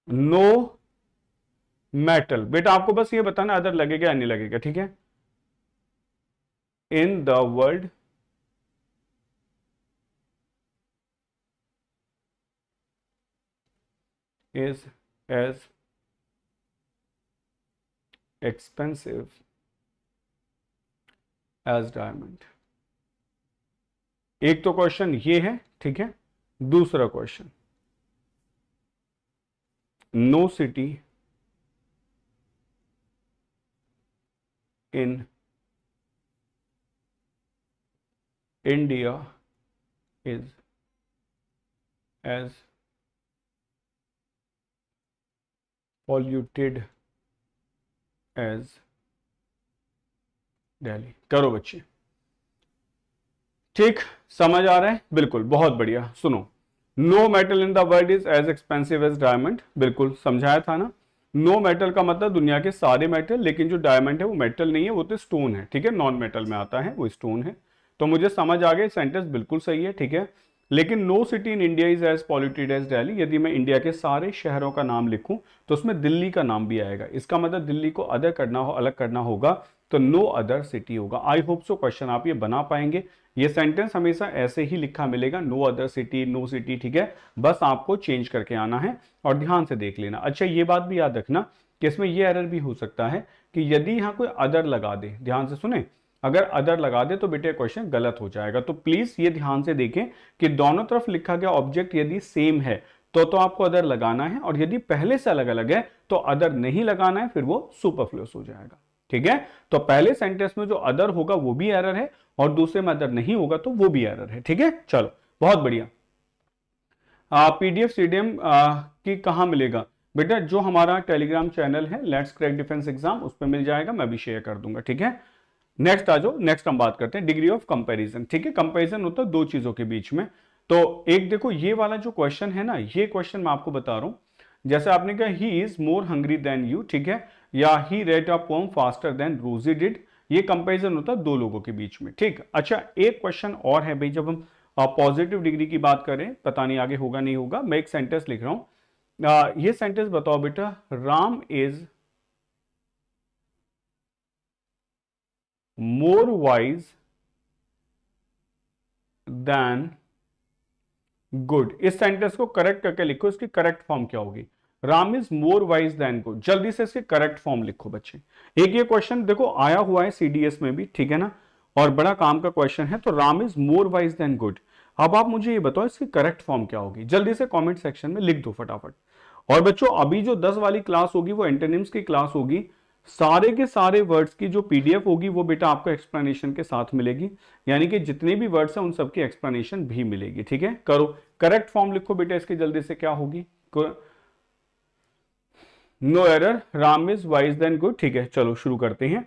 [SPEAKER 1] नो मेटल, बेटा आपको बस ये बताना अदर लगेगा या नहीं लगेगा, ठीक है। इन the world is as expensive as diamond। एक तो क्वेश्चन ये है, ठीक है। दूसरा question, no city in India is as polluted as Delhi. करो बच्चे, ठीक, समझ आ रहा है, बिल्कुल, बहुत बढ़िया। सुनो, no metal in the world is as expensive as diamond, बिल्कुल समझाया था ना। नो मेटल का मतलब दुनिया के सारे मेटल, लेकिन जो डायमंड है वो मेटल नहीं है, वो तो स्टोन है, ठीक है, नॉन मेटल में आता है, वो स्टोन है। तो मुझे समझ आ गया, सेंटेंस बिल्कुल सही है, ठीक है। लेकिन no city in India is as polluted as Delhi, यदि मैं इंडिया के सारे शहरों का नाम लिखूं तो उसमें दिल्ली का नाम भी आएगा। इसका मतलब दिल्ली को अदर करना हो, अलग करना होगा, तो नो अदर सिटी होगा। आई होप सो क्वेश्चन आप ये बना पाएंगे। ये सेंटेंस हमेशा ऐसे ही लिखा मिलेगा, no other city, no city, ठीक है। बस आपको चेंज करके आना है और ध्यान से देख लेना। अच्छा, ये बात भी याद रखना कि इसमें ये एरर भी हो सकता है कि यदि यहां कोई अदर लगा दे, ध्यान से सुने, अगर अदर लगा दे तो बेटे क्वेश्चन गलत हो जाएगा। तो प्लीज ये ध्यान से देखें कि दोनों तरफ लिखा गया ऑब्जेक्ट यदि सेम है तो आपको अदर लगाना है, और यदि पहले से अलग अलग है तो अदर नहीं लगाना है, फिर वो सुपरफ्लुअस हो जाएगा, ठीक है। तो पहले सेंटेंस में जो अदर होगा वो भी एरर है, और दूसरे में अदर नहीं होगा तो वो भी एरर है, ठीक है। चलो, बहुत बढ़िया। पीडीएफ सीडीएम की कहां मिलेगा बेटा? जो हमारा टेलीग्राम चैनल है लेट्स क्रैक डिफेंस एग्जाम, उस पर मिल जाएगा, मैं भी शेयर कर दूंगा, ठीक है। नेक्स्ट आ जाओ, नेक्स्ट हम बात करते हैं डिग्री ऑफ कंपैरिजन, ठीक है। कंपैरिजन होता है दो चीजों के बीच में। तो एक देखो, ये वाला जो क्वेश्चन है ना, ये क्वेश्चन मैं आपको बता रहा हूं, जैसे आपने कहा ही is more hungry than you, ठीक है, या he read a poem faster than Rosy did, ये कंपैरिजन होता है दो लोगों के बीच में, ठीक। अच्छा, एक क्वेश्चन और है भाई, जब हम पॉजिटिव डिग्री की बात करें, पता नहीं आगे होगा नहीं होगा, मैं एक सेंटेंस लिख रहा हूं, ये सेंटेंस बताओ बेटा, Ram is more wise than good. इस सेंटेंस को करेक्ट करके लिखो, इसकी करेक्ट फॉर्म क्या होगी? Ram is more wise than good. जल्दी से इसकी करेक्ट फॉर्म लिखो बच्चे। एक ये क्वेश्चन देखो आया हुआ है सीडीएस में भी, ठीक है ना, और बड़ा काम का क्वेश्चन है। तो Ram is more wise than good. अब आप मुझे ये बताओ इसकी करेक्ट फॉर्म क्या होगी? जल्दी से कमेंट सेक्शन में लिख दो फटाफट। और बच्चों, अभी जो 10 वाली क्लास होगी वो एंटोनिम्स की क्लास होगी। सारे के सारे वर्ड्स की जो पीडीएफ होगी वो बेटा आपको एक्सप्लेनेशन के साथ मिलेगी, यानी कि जितने भी वर्ड्स हैं उन सबकी एक्सप्लेनेशन भी मिलेगी, ठीक है। करो, करेक्ट फॉर्म लिखो बेटा इसकी, जल्दी से क्या होगी? No error, Ram is wise than good, ठीक है। चलो शुरू करते हैं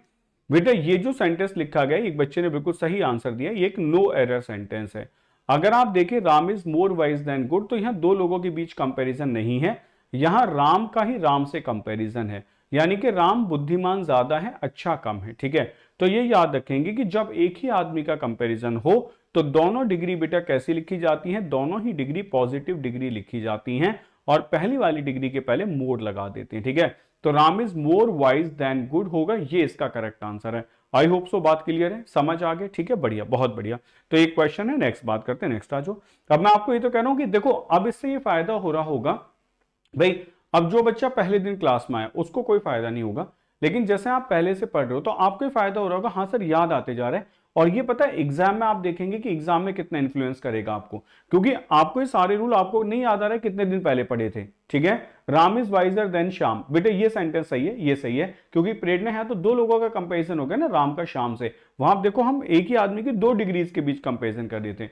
[SPEAKER 1] बेटा। ये जो सेंटेंस लिखा गया, एक बच्चे ने बिल्कुल सही आंसर दिया, ये एक नो एरर सेंटेंस है। अगर आप देखें Ram is more wise than good, तो यहां दो लोगों के बीच कंपैरिजन नहीं है, यहां राम का ही राम से कंपैरिजन है, यानी कि राम बुद्धिमान ज्यादा है, अच्छा कम है, ठीक है। तो ये याद रखेंगे कि जब एक ही आदमी का कंपैरिजन हो तो दोनों डिग्री बेटा कैसी लिखी जाती है? दोनों ही डिग्री पॉजिटिव डिग्री लिखी जाती हैं, और पहली वाली डिग्री के पहले मोर लगा देते हैं, ठीक है। तो Ram is more wise than good होगा, ये इसका करेक्ट आंसर है। आई होप सो बात क्लियर है, समझ आ गए, ठीक है, बढ़िया, बहुत बढ़िया। तो एक क्वेश्चन है, नेक्स्ट बात करते हैं, नेक्स्ट आ जाओ। अब मैं आपको ये तो कह रहा हूं कि देखो, अब इससे ये फायदा हो रहा होगा भाई, अब जो बच्चा पहले दिन क्लास में आया उसको कोई फायदा नहीं होगा, लेकिन जैसे आप पहले से पढ़ रहे हो तो आपको फायदा हो रहा होगा, हाँ सर याद आते जा रहे हैं। और ये पता है एग्जाम में आप देखेंगे कि एग्जाम में कितना इन्फ्लुएंस करेगा आपको, क्योंकि आपको ये सारे रूल आपको नहीं याद आ रहा है कितने दिन पहले पढ़े थे, ठीक है। Ram is visor then Shyam, बेटे ये सेंटेंस सही है, ये सही है, क्योंकि परेड में है तो दो लोगों का कंपेरिजन हो गया ना, राम का श्याम से। वहां देखो हम एक ही आदमी की दो डिग्रीज के बीच कंपेरिजन कर रहे थे।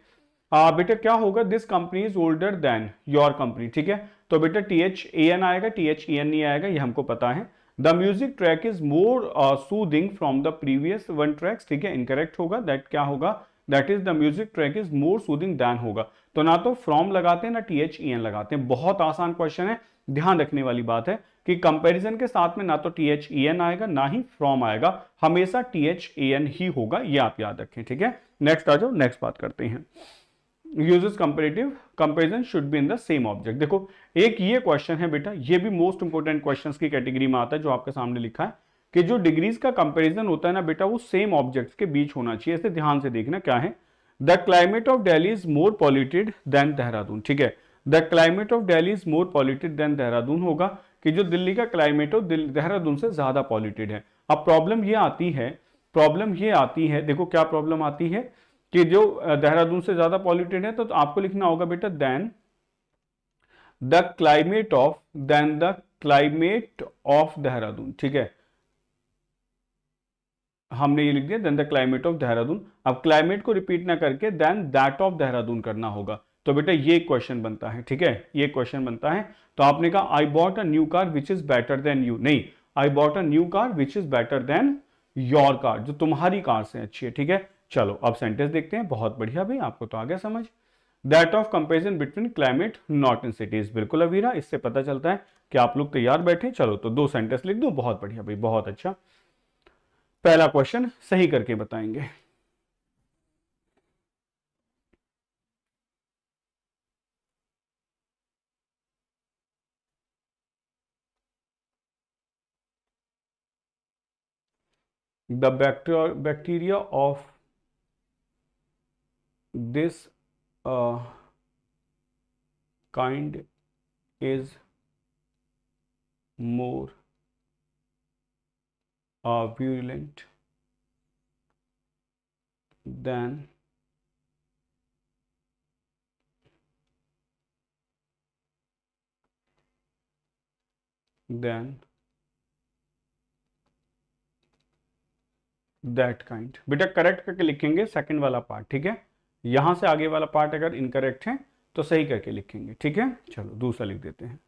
[SPEAKER 1] बेटा क्या होगा, this company is older than your company, ठीक है। तो बेटा THAN आएगा, THEN नहीं आएगा, ये हमको पता है। The music track is more soothing from the previous one tracks, ठीक है, इनकरेक्ट होगा। दैट क्या होगा, that is the music track is more soothing than होगा। तो ना तो फ्रॉम लगाते हैं ना THEN लगाते हैं। बहुत आसान क्वेश्चन है, ध्यान रखने वाली बात है कि कंपैरिजन के साथ में ना तो THEN आएगा ना ही फ्रॉम आएगा, हमेशा THAN ही होगा, ये आप याद रखें, ठीक है। नेक्स्ट आ जाओ, नेक्स्ट बात करते हैं। Uses comparative comparison should be in the same object. देखो एक ये क्वेश्चन है बेटा, ये भी मोस्ट इंपोर्टेंट क्वेश्चंस की कैटेगरी में आता है, जो आपके सामने लिखा है कि जो डिग्रीज का कंपैरिजन होता है ना बेटा, वो सेम ऑब्जेक्ट्स के बीच होना चाहिए। ऐसे ध्यान से देखना क्या है, the climate of Delhi is more polluted then Dehradun, ठीक है। The climate of Delhi is more polluted then Dehradun होगा कि जो दिल्ली का क्लाइमेट हो देहरादून से ज्यादा पॉल्यूटेड है। अब प्रॉब्लम ये आती है, देखो क्या प्रॉब्लम आती है कि जो देहरादून से ज्यादा पॉल्यूटेड है, तो आपको लिखना होगा बेटा than the climate of Dehradun, ठीक है। हमने ये लिख दिया than the climate of Dehradun. अब क्लाइमेट को रिपीट ना करके देन दैट ऑफ देहरादून करना होगा। तो बेटा ये क्वेश्चन बनता है, ठीक है, ये क्वेश्चन बनता है। तो आपने कहा I bought a new car which is better than you, नहीं, I bought a new car which is better than your car, जो तुम्हारी कार से अच्छी है, ठीक है। चलो अब सेंटेंस देखते हैं। बहुत बढ़िया भाई, आपको तो आ गया समझ। That of comparison between climate not in cities, बिल्कुल अवीरा, इससे पता चलता है कि आप लोग तैयार बैठे। चलो तो 2 सेंटेंस लिख दो, बहुत बढ़िया भाई, बहुत अच्छा। पहला क्वेश्चन सही करके बताएंगे। The bacteria of this kind is more virulent than that kind। बेटा करेक्ट करके लिखेंगे सेकंड वाला पार्ट, ठीक है। यहां से आगे वाला पार्ट अगर इनकरेक्ट है तो सही करके लिखेंगे, ठीक है। चलो दूसरा लिख देते हैं।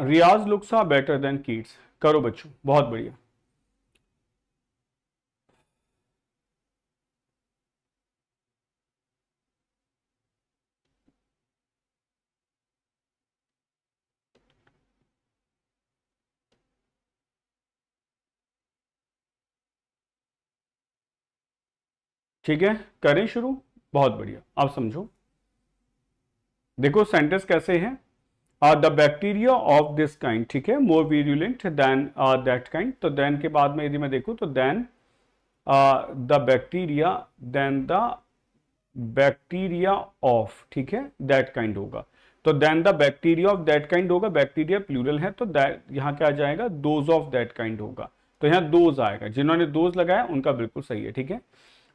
[SPEAKER 1] Riyaz looks are better than Keats, करो बच्चों, बहुत बढ़िया। ठीक है, करें शुरू, बहुत बढ़िया। अब समझो, देखो सेंटेंस कैसे है, the bacteria of this kind, ठीक है, मोर वीरुलेंट देन दैट काइंड। तो देन के बाद में यदि मैं देखूं तो देन द बैक्टीरिया ऑफ, ठीक है, दैट काइंड होगा। तो than the bacteria of that kind होगा, बैक्टीरिया प्लूरल है तो यहां क्या आ जाएगा, दोज ऑफ दैट काइंड होगा। तो यहां दोज आएगा, जिन्होंने दोज लगाया उनका बिल्कुल सही है, ठीक है।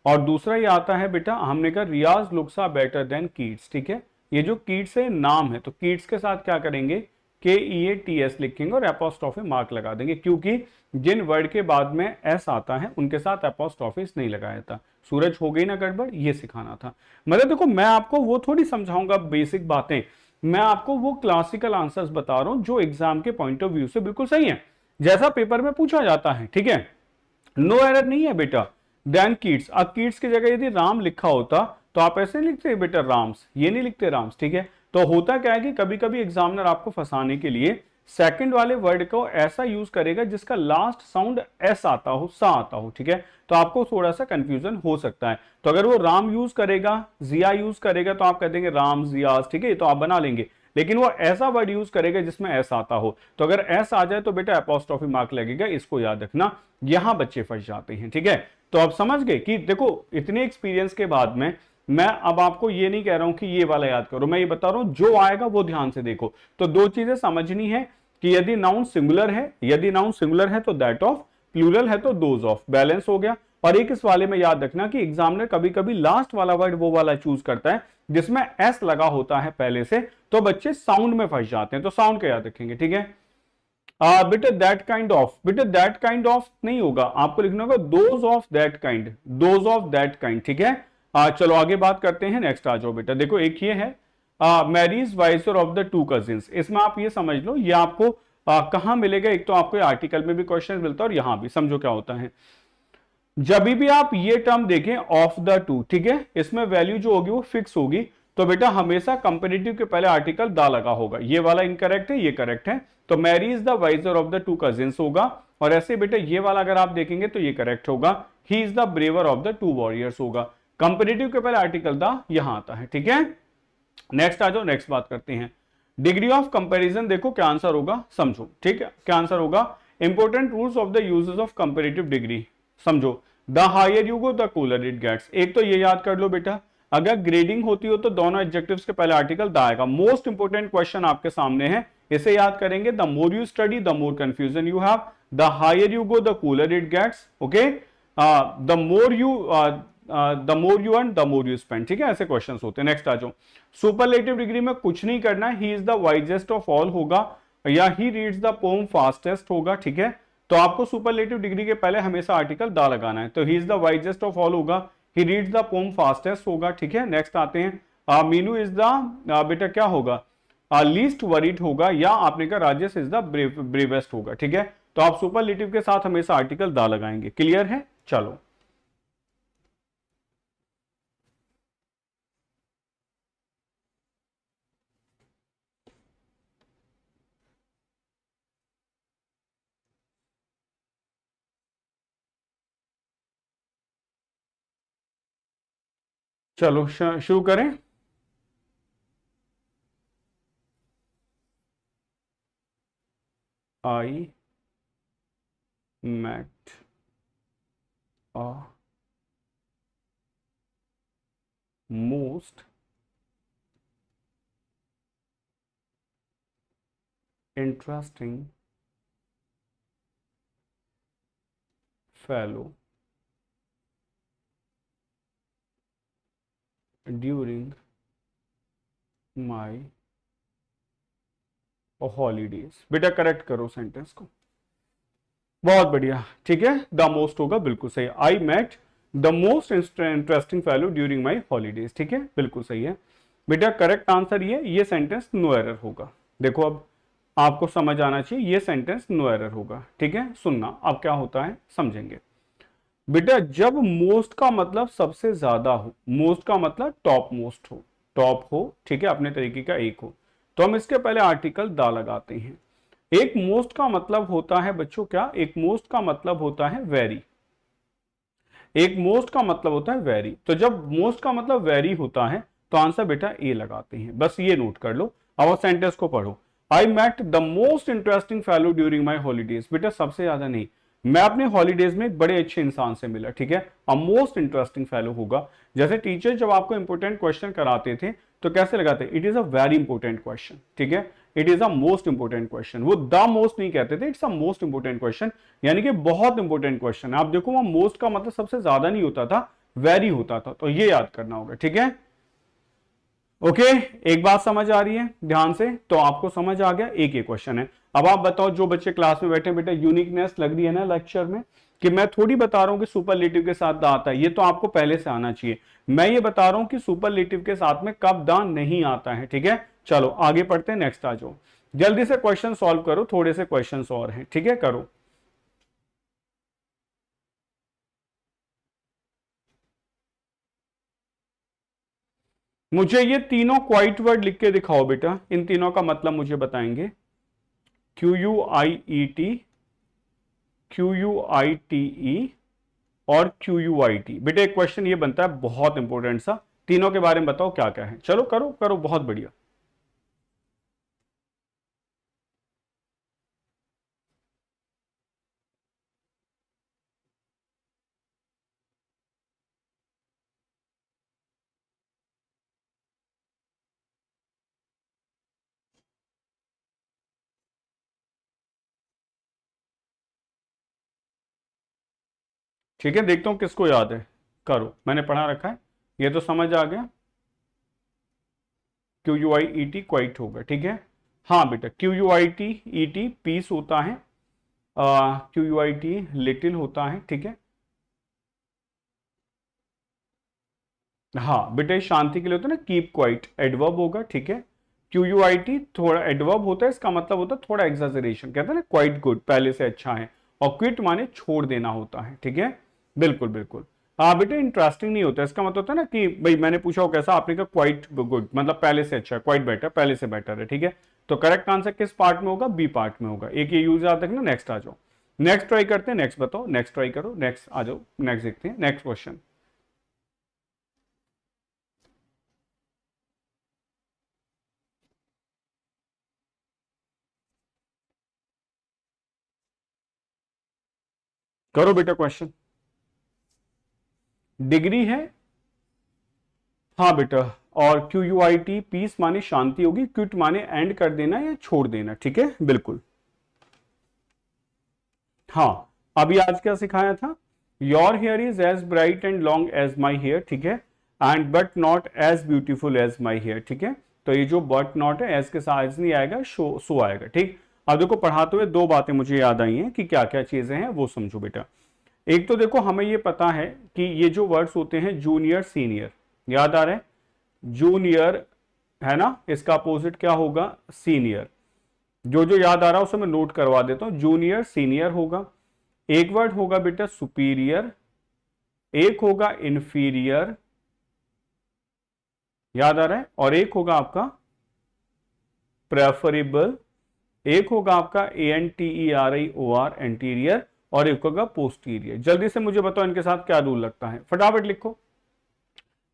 [SPEAKER 1] और दूसरा ये आता है बेटा, हमने कहा Riyaz looks are better than Keats, ठीक है। ये जो कीट्स है नाम है, तो कीट्स के साथ क्या करेंगे, KEATS लिखेंगे और एपोस्ट्रोफी मार्क लगा देंगे, क्योंकि जिन वर्ड के बाद में एस आता है उनके साथ एपोस्ट्रोफिस नहीं लगाया था। सूरज हो गई ना गड़बड़, ये सिखाना था। मतलब देखो मैं आपको वो थोड़ी समझाऊंगा बेसिक बातें, मैं आपको वो क्लासिकल आंसर्स बता रहा हूं जो एग्जाम के पॉइंट ऑफ व्यू से बिल्कुल सही है, जैसा पेपर में पूछा जाता है, ठीक है। नो एरर नहीं है बेटा। देन कीट्स, अब कीट्स की जगह यदि राम लिखा होता तो आप ऐसे नहीं लिखते बेटा राम्स, ये नहीं लिखते राम्स, ठीक है। तो होता क्या है कि कभी कभी एग्जामिनर आपको फंसाने के लिए सेकंड वाले वर्ड को ऐसा यूज करेगा जिसका लास्ट साउंड एस आता हो, सा आता हो, ठीक है। तो आपको थोड़ा सा कंफ्यूजन हो सकता है। तो अगर वो राम यूज करेगा, जिया यूज करेगा, तो आप कह देंगे राम जियाज, ठीक है, तो आप बना लेंगे। लेकिन वो ऐसा वर्ड यूज करेगा जिसमें एस आता हो, तो अगर एस आ जाए तो बेटा एपोस्ट्रोफी मार्क लगेगा, इसको याद रखना। यहां बच्चे फंस जाते हैं, ठीक है। तो आप समझ गए कि देखो इतने एक्सपीरियंस के बाद में मैं अब आपको ये नहीं कह रहा हूं कि ये वाला याद करो, मैं ये बता रहा हूं जो आएगा वो ध्यान से देखो। तो 2 चीजें समझनी है कि यदि नाउन सिंगुलर है, तो दैट ऑफ, प्लूरल है तो दोज ऑफ, बैलेंस हो गया। और एक इस वाले में याद रखना कि एग्जामिनर कभी कभी लास्ट वाला वर्ड वो वाला चूज करता है जिसमें एस लगा होता है पहले से, तो बच्चे साउंड में फंस जाते हैं, तो साउंड का याद रखेंगे, ठीक है। बेटे दैट काइंड ऑफ, बेटे दैट काइंड ऑफ नहीं होगा, आपको लिखना होगा those of that kind, those of that kind, ठीक है। चलो आगे बात करते हैं, नेक्स्ट आ जाओ बेटा। देखो एक ये है Mary's wiser of the two cousins, इसमें आप ये समझ लो ये आपको कहां मिलेगा, एक तो आपको आर्टिकल में भी क्वेश्चन मिलता है और यहां भी, समझो क्या होता है। जब भी आप ये टर्म देखें ऑफ द टू, ठीक है, इसमें वैल्यू जो होगी वो फिक्स होगी, तो बेटा हमेशा कंपेरेटिव के पहले आर्टिकल दा लगा होगा। ये वाला इनकरेक्ट है, ये करेक्ट है, तो Mary is the wiser of the two cousins होगा। और ऐसे बेटा ये वाला अगर आप देखेंगे तो ये करेक्ट होगा, he is the braver of the two warriors होगा। कंपेरेटिव के पहले आर्टिकल दा यहां आता है, ठीक है। नेक्स्ट आ जाओ, नेक्स्ट बात करते हैं डिग्री ऑफ कंपैरिजन। देखो क्या आंसर होगा, समझो, ठीक है, क्या आंसर होगा, important rules of the uses of comparative degree, समझो। The higher you go the cooler it gets, एक तो ये याद कर लो बेटा, अगर ग्रेडिंग होती हो तो दोनों एडजेक्टिव्स के पहले आर्टिकल द आएगा। मोस्ट इंपोर्टेंट क्वेश्चन आपके सामने है, इसे याद करेंगे। The more you study the more confusion you have, the higher you go the cooler it gets, okay, the more you the more you earn the more you spend, ठीक है, ऐसे questions होते हैं। नेक्स्ट आ जाओ, superlative degree में कुछ नहीं करना, ही is the wisest of all होगा, या ही रीड्स द पोम फास्टेस्ट होगा, ठीक है। तो आपको सुपरलेटिव डिग्री के पहले हमेशा आर्टिकल दा लगाना है, तो he is the wisest of all होगा, he reads the poem fastest होगा, ठीक है। नेक्स्ट आते हैं, मीनू इज द बेटा क्या होगा, लीस्ट वरीड होगा, या आपने कहा राजेश इज द ब्रेवेस्ट होगा, ठीक है। तो आप सुपरलेटिव के साथ हमेशा आर्टिकल दा लगाएंगे, क्लियर है। चलो चलो शुरू करें। आई met a most interesting fellow during my holidays। बेटा करेक्ट करो सेंटेंस को, बहुत बढ़िया, ठीक है, द मोस्ट होगा, बिल्कुल सही। I met the most interesting fellow during my holidays, ठीक है, बिल्कुल सही है बेटा, करेक्ट आंसर ये सेंटेंस नो एरर होगा। देखो अब आपको समझ आना चाहिए, ये सेंटेंस नो एरर होगा, ठीक है। सुनना अब क्या होता है समझेंगे बेटा, जब मोस्ट का मतलब सबसे ज्यादा हो, मोस्ट का मतलब टॉप मोस्ट हो, टॉप हो, ठीक है, अपने तरीके का एक हो, तो हम इसके पहले आर्टिकल दा लगाते हैं। एक मोस्ट का मतलब होता है बच्चों क्या, एक मोस्ट का मतलब होता है वेरी, एक मोस्ट का मतलब होता है वेरी। तो जब मोस्ट का मतलब वेरी होता है तो आंसर बेटा ए लगाते हैं, बस ये नोट कर लो। अब सेंटेंस को पढ़ो, I met the most interesting fellow during my holidays, बेटा सबसे ज्यादा नहीं, मैं अपने हॉलीडेज में एक बड़े अच्छे इंसान से मिला, ठीक है। अब मोस्ट इंटरेस्टिंग फेलो होगा, जैसे टीचर जब आपको इंपोर्टेंट क्वेश्चन कराते थे तो कैसे लगाते, it is a very important question, ठीक है, it is a most important question, वो द मोस्ट नहीं कहते थे, it's a most important question, यानी कि बहुत इंपोर्टेंट क्वेश्चन है। आप देखो वहां मोस्ट का मतलब सबसे ज्यादा नहीं होता था, वेरी होता था, तो ये याद करना होगा, ठीक है। ओके, एक बात समझ आ रही है ध्यान से, तो आपको समझ आ गया, एक ही क्वेश्चन है। अब आप बताओ जो बच्चे क्लास में बैठे, बेटा यूनिकनेस लग रही है ना लेक्चर में, कि मैं थोड़ी बता रहा हूं कि सुपरलेटिव के साथ द आता है, ये तो आपको पहले से आना चाहिए, मैं ये बता रहा हूं कि सुपरलेटिव के साथ में कब द नहीं आता है, ठीक है। चलो आगे पढ़ते हैं, नेक्स्ट आ जाओ, जल्दी से क्वेश्चन सॉल्व करो, थोड़े से क्वेश्चन और हैं, ठीक है, करो। मुझे ये तीनों क्वाइट वर्ड लिख के दिखाओ बेटा, इन तीनों का मतलब मुझे बताएंगे, Q U I E T, Q U I T ई और क्यू यू आई टी। बेटा एक क्वेश्चन ये बनता है बहुत इंपॉर्टेंट सा, तीनों के बारे में बताओ क्या क्या है, चलो करो करो, बहुत बढ़िया। ठीक है, देखता हूं किसको याद है, करो, मैंने पढ़ा रखा है, ये तो समझ आ गया। Q U I E T quite होगा, ठीक है। हाँ बेटा, Q U I T E T piece होता है, Q U I T little होता है, ठीक है। हाँ बेटा, शांति के लिए होता है ना, कीप क्वाइट एडवर्ब होगा, ठीक है। क्यू यू आई टी थोड़ा एडवर्ब होता है, इसका मतलब होता है थोड़ा एग्जाजरेशन, कहते हैं ना क्वाइट गुड, पहले से अच्छा है। और क्विट माने छोड़ देना होता है, ठीक है। बिल्कुल बिल्कुल। हाँ बेटा, इंटरेस्टिंग नहीं होता, इसका मतलब होता है ना कि भाई मैंने पूछा हो कैसा, आपने कहा क्वाइट गुड, मतलब पहले से अच्छा है, क्वाइट बेटर, पहले से बेटर है, ठीक है। तो करेक्ट आंसर किस पार्ट में होगा, बी पार्ट में होगा। एक ये यूज याद रखना। नेक्स्ट आ जाओ, नेक्स्ट ट्राई करते हैं, नेक्स्ट बताओ, नेक्स्ट ट्राई करो, नेक्स्ट आ जाओ, नेक्स्ट देखते हैं, नेक्स्ट क्वेश्चन। करो बेटा क्वेश्चन। डिग्री है, हाँ बेटा। और Q U I T piece माने शांति होगी, क्विट माने एंड कर देना या छोड़ देना, ठीक है, बिल्कुल। हाँ, अभी आज क्या सिखाया था, your hair is as bright and long as my hair, ठीक है। And but not as beautiful as my hair, ठीक है। तो ये जो बट नॉट है, एज के साथ नहीं आएगा, सो आएगा, ठीक। अब देखो, पढ़ाते हुए दो बातें मुझे याद आई हैं कि क्या क्या चीजें हैं, वो समझो बेटा। एक तो देखो, हमें ये पता है कि ये जो वर्ड्स होते हैं जूनियर सीनियर, याद आ रहे हैं, जूनियर है ना, इसका अपोजिट क्या होगा, सीनियर। जो जो याद आ रहा है उसे मैं नोट करवा देता हूं, जूनियर सीनियर होगा। एक वर्ड होगा बेटा सुपीरियर, एक होगा इंफीरियर, याद आ रहा है, और एक होगा आपका प्रेफरेबल, एक होगा आपका A N T E R I O R anterior, और एक होगा पोस्टीरियर। जल्दी से मुझे बताओ इनके साथ क्या रूल लगता है, फटाफट लिखो,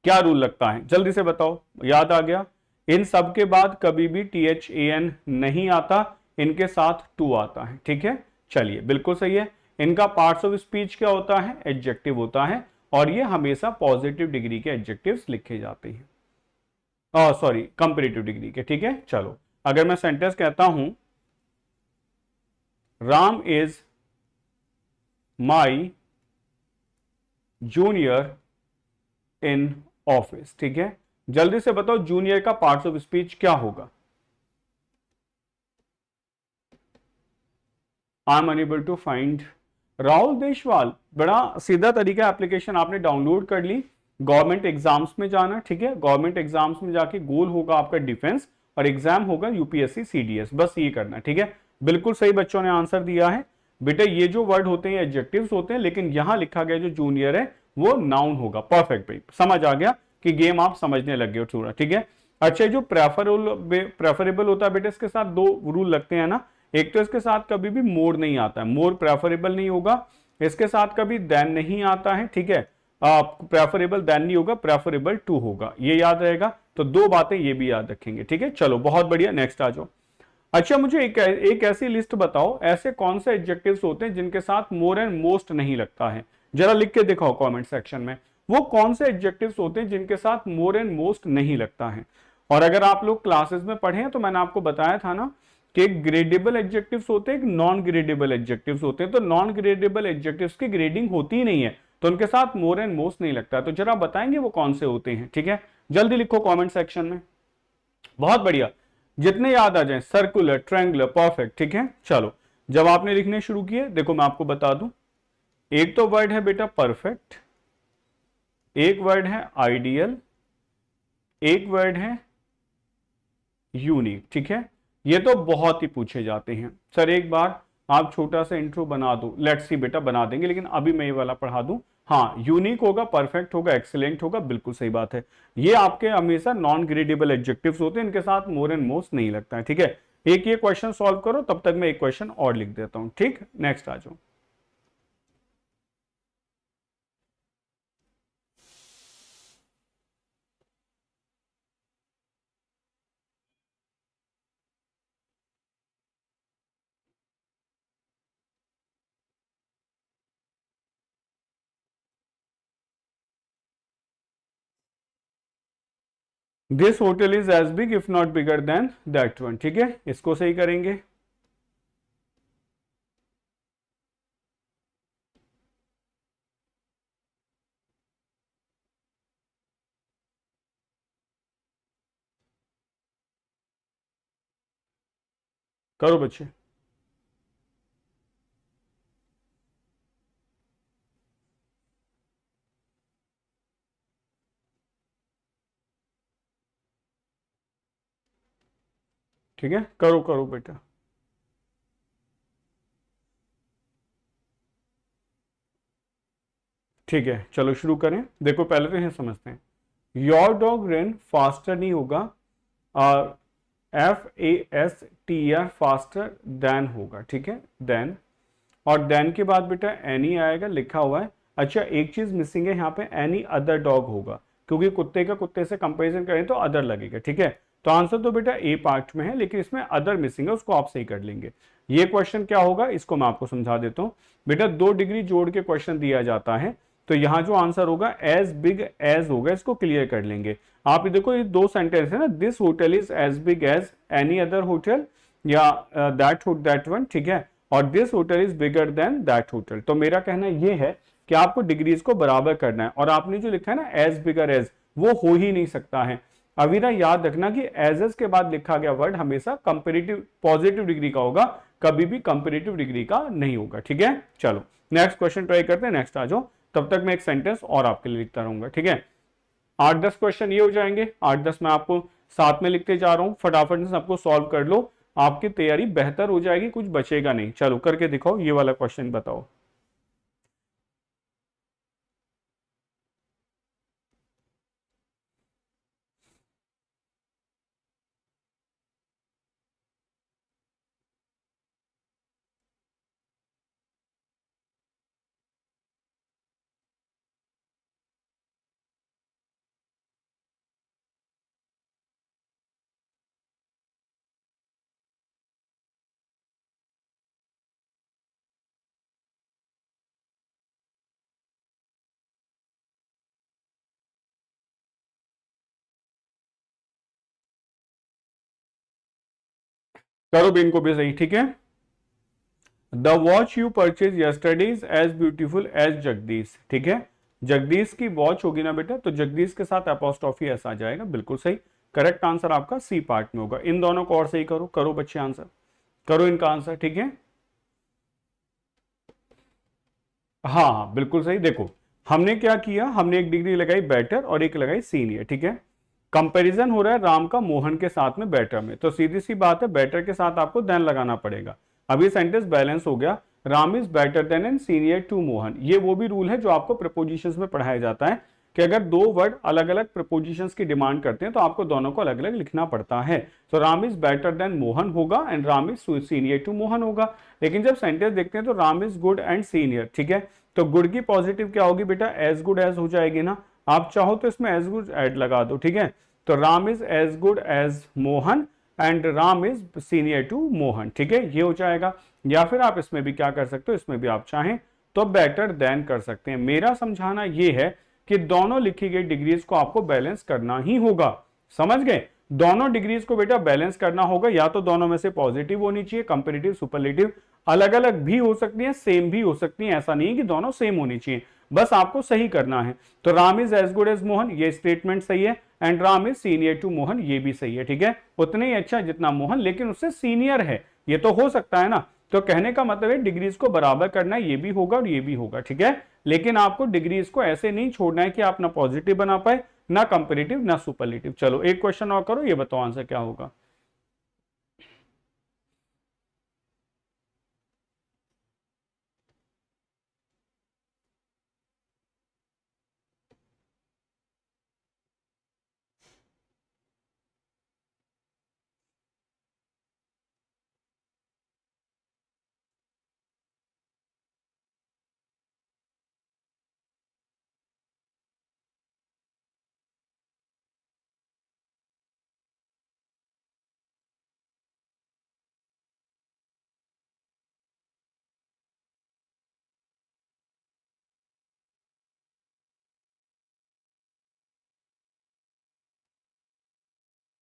[SPEAKER 1] क्या रूल लगता है, जल्दी से बताओ। याद आ गया, इन सब के बाद कभी भी टी एच ए एन नहीं आता, इनके साथ टू आता है, ठीक है। चलिए, बिल्कुल सही है। इनका पार्ट्स ऑफ स्पीच क्या होता है, एडजेक्टिव होता है, और ये हमेशा पॉजिटिव डिग्री के एडजेक्टिव्स लिखे जाते हैं, सॉरी कंपेरेटिव डिग्री के, ठीक है। चलो, अगर मैं सेंटेंस कहता हूं, Ram is my junior in office, ठीक है। जल्दी से बताओ जूनियर का पार्ट्स ऑफ स्पीच क्या होगा। I am unable to find, Rahul Deshwal, बड़ा सीधा तरीका, एप्लीकेशन आपने डाउनलोड कर ली, गवर्नमेंट एग्जाम्स में जाना, ठीक है। गवर्नमेंट एग्जाम्स में जाके गोल होगा आपका डिफेंस, और एग्जाम होगा यूपीएससी सीडीएस, बस ये करना, ठीक है। बिल्कुल सही बच्चों ने आंसर दिया है बेटा। ये जो वर्ड होते हैं एडजेक्टिव्स होते हैं, लेकिन यहां लिखा गया जो जूनियर है वो नाउन होगा। परफेक्ट भाई, समझ आ गया कि गेम आप समझने लग गए हो थोड़ा, ठीक है। अच्छा, जो प्रेफरेबल होता है बेटा, इसके साथ दो रूल लगते हैं ना। एक तो इसके साथ कभी भी मोर नहीं आता है, मोर प्रेफरेबल नहीं होगा। इसके साथ कभी देन नहीं आता है, ठीक है। प्रेफरेबल देन नहीं होगा, प्रेफरेबल टू होगा, ये याद रहेगा। तो दो बातें ये भी याद रखेंगे, ठीक है। चलो, बहुत बढ़िया, नेक्स्ट आ जाओ। अच्छा, मुझे एक ऐसी लिस्ट बताओ, ऐसे कौन से एडजेक्टिव्स होते हैं जिनके साथ मोर एंड मोस्ट नहीं लगता है, जरा लिख के दिखाओ कमेंट सेक्शन में। वो कौन से एडजेक्टिव्स होते हैं जिनके साथ मोर एंड मोस्ट नहीं लगता है। और अगर आप लोग क्लासेस में पढ़े हैं तो मैंने आपको बताया था ना कि एक ग्रेडेबल एडजेक्टिव्स होते हैं, एक नॉन ग्रेडेबल एडजेक्टिव्स होते हैं। तो नॉन ग्रेडेबल एडजेक्टिव्स की ग्रेडिंग होती ही नहीं है, तो उनके साथ मोर एंड मोस्ट नहीं लगता। तो जरा बताएंगे वो कौन से होते हैं, ठीक है। जल्दी लिखो कॉमेंट सेक्शन में, बहुत बढ़िया, जितने याद आ जाए, सर्कुलर, ट्रायंगुलर, परफेक्ट, ठीक है। चलो, जब आपने लिखने शुरू किए, देखो मैं आपको बता दूं, एक तो वर्ड है बेटा परफेक्ट, एक वर्ड है आइडियल, एक वर्ड है यूनिक, ठीक है। ये तो बहुत ही पूछे जाते हैं। सर एक बार आप छोटा सा इंट्रो बना दो, लेट्स सी बेटा, बना देंगे, लेकिन अभी मैं ये वाला पढ़ा दूं। हाँ, यूनिक होगा, परफेक्ट होगा, एक्सीलेंट होगा, बिल्कुल सही बात है। ये आपके हमेशा नॉन ग्रेडेबल एडजेक्टिव्स होते हैं, इनके साथ मोर एंड मोस्ट नहीं लगता है, ठीक है। एक ये क्वेश्चन सॉल्व करो, तब तक मैं एक क्वेश्चन और लिख देता हूं, ठीक। नेक्स्ट आ जाओ। This hotel is as big if not bigger than that one, ठीक है। इसको सही करेंगे। करो बच्चे। ठीक है, करो करो बेटा। ठीक है, चलो शुरू करें। देखो पहले तो यह समझते हैं, योर डॉग रन फास्टर नहीं होगा, FASTER फास्टर देन होगा। ठीक है, देन, और देन के बाद बेटा एनी आएगा, लिखा हुआ है। अच्छा, एक चीज मिसिंग है यहाँ पे, एनी अदर डॉग होगा, क्योंकि कुत्ते का कुत्ते से कंपैरिजन करें तो अदर लगेगा। ठीक है, तो आंसर तो बेटा ए पार्ट में है, लेकिन इसमें अदर मिसिंग है, उसको आप सही कर लेंगे। ये क्वेश्चन क्या होगा, इसको मैं आपको समझा देता हूं। बेटा 2 डिग्री जोड़ के क्वेश्चन दिया जाता है, तो यहां जो आंसर होगा एज बिग एज होगा, इसको क्लियर कर लेंगे। आप देखो ये 2 सेंटेंस है ना, this hotel is as big as any other hotel, या दैट वन। ठीक है, और this hotel is bigger than that hotel. तो मेरा कहना ये है कि आपको डिग्रीज को बराबर करना है, और आपने जो लिखा है ना एज बिगर एज, वो हो ही नहीं सकता है। अभी ना याद रखना कि एज के बाद लिखा गया वर्ड हमेशा कंपेरेटिव पॉजिटिव डिग्री का होगा, कभी भी कंपेरेटिव डिग्री का नहीं होगा। ठीक है, चलो नेक्स्ट क्वेश्चन ट्राई करते हैं। नेक्स्ट आ जाओ, तब तक मैं एक सेंटेंस और आपके लिए लिखता रहूंगा। ठीक है, 8-10 क्वेश्चन ये हो जाएंगे, 8-10 मैं आपको साथ में लिखते जा रहा हूं, फटाफट से सबको सॉल्व कर लो, आपकी तैयारी बेहतर हो जाएगी, कुछ बचेगा नहीं। चलो करके दिखाओ, ये वाला क्वेश्चन बताओ। करो भी इनको भी सही। ठीक है, the watch you purchase yesterday is as beautiful as Jagdish. ठीक है, जगदीश की वॉच होगी ना बेटा, तो जगदीश के साथ अपोस्ट्रोफी एस आ जाएगा, बिल्कुल सही। करेक्ट आंसर आपका सी पार्ट में होगा। इन दोनों को और सही करो, करो बच्चे आंसर, करो इनका आंसर। ठीक है, हाँ हाँ बिल्कुल सही। देखो हमने क्या किया, हमने एक डिग्री लगाई बेटर और एक लगाई सीनियर। ठीक है, कंपैरिजन हो रहा है राम का मोहन के साथ में बेटर में, तो सीधी सी बात है बेटर के साथ आपको देन लगाना पड़ेगा। अभी सेंटेंस बैलेंस हो गया, Ram is better than and senior to Mohan. ये वो भी रूल है जो आपको प्रपोजिशंस में पढ़ाया जाता है, कि अगर 2 वर्ड अलग अलग प्रपोजिशंस की डिमांड करते हैं तो आपको दोनों को अलग अलग लिखना पड़ता है। तो Ram is better than Mohan होगा and Ram is senior to Mohan होगा। लेकिन जब सेंटेंस देखते हैं तो Ram is good and senior. ठीक है, तो गुड की पॉजिटिव क्या होगी बेटा, एज गुड एज हो जाएगी ना। आप चाहो तो इसमें एज गुड एड लगा दो। ठीक है, तो Ram is as good as Mohan and Ram is senior to Mohan. ठीक है, ये हो जाएगा। या फिर आप इसमें भी क्या कर सकते हो, इसमें भी आप चाहें तो बेटर देन कर सकते हैं। मेरा समझाना ये है कि दोनों लिखी गई डिग्रीज को आपको बैलेंस करना ही होगा। समझ गए, दोनों डिग्रीज को बेटा बैलेंस करना होगा, या तो दोनों में से पॉजिटिव होनी चाहिए, कंपेरेटिव सुपरलेटिव अलग अलग भी हो सकती है, सेम भी हो सकती है, ऐसा नहीं कि दोनों सेम होनी चाहिए, बस आपको सही करना है। तो Ram is as good as Mohan, ये स्टेटमेंट सही है, and Ram is senior to Mohan, ये भी सही है। ठीक है, उतने ही अच्छा जितना मोहन, लेकिन उससे सीनियर है, ये तो हो सकता है ना। तो कहने का मतलब है डिग्रीज को बराबर करना है, ये भी होगा और ये भी होगा। ठीक है, लेकिन आपको डिग्रीज को ऐसे नहीं छोड़ना है कि आप ना पॉजिटिव बना पाए, ना कंपेरेटिव, ना सुपरलेटिव। चलो एक क्वेश्चन और करो, ये बताओ आंसर क्या होगा।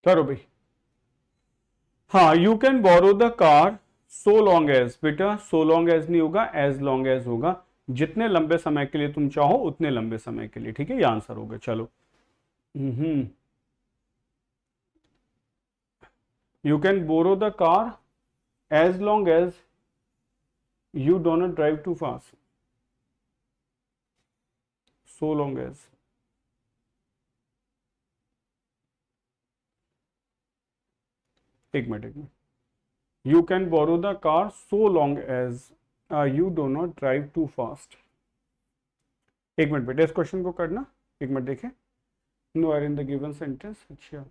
[SPEAKER 1] करो भाई। हाँ, you can borrow the car so long as, बेटा सो लॉन्ग एज नहीं होगा, एज लॉन्ग एज होगा। जितने लंबे समय के लिए तुम चाहो उतने लंबे समय के लिए। ठीक है, ये आंसर होगा। चलो, you can borrow the car as long as you do not drive too fast, so long as, एक minute, you can borrow the car so long as you do not drive too fast. एक minute बेटा इस question को करना, एक minute देखें। No or in the given sentence, अच्छा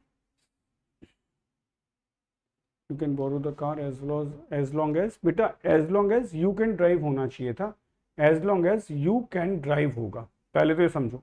[SPEAKER 1] you can borrow the car as long as, बेटा as long as you can drive होना चाहिए था, as long as you can drive होगा, पहले तो ये समझो।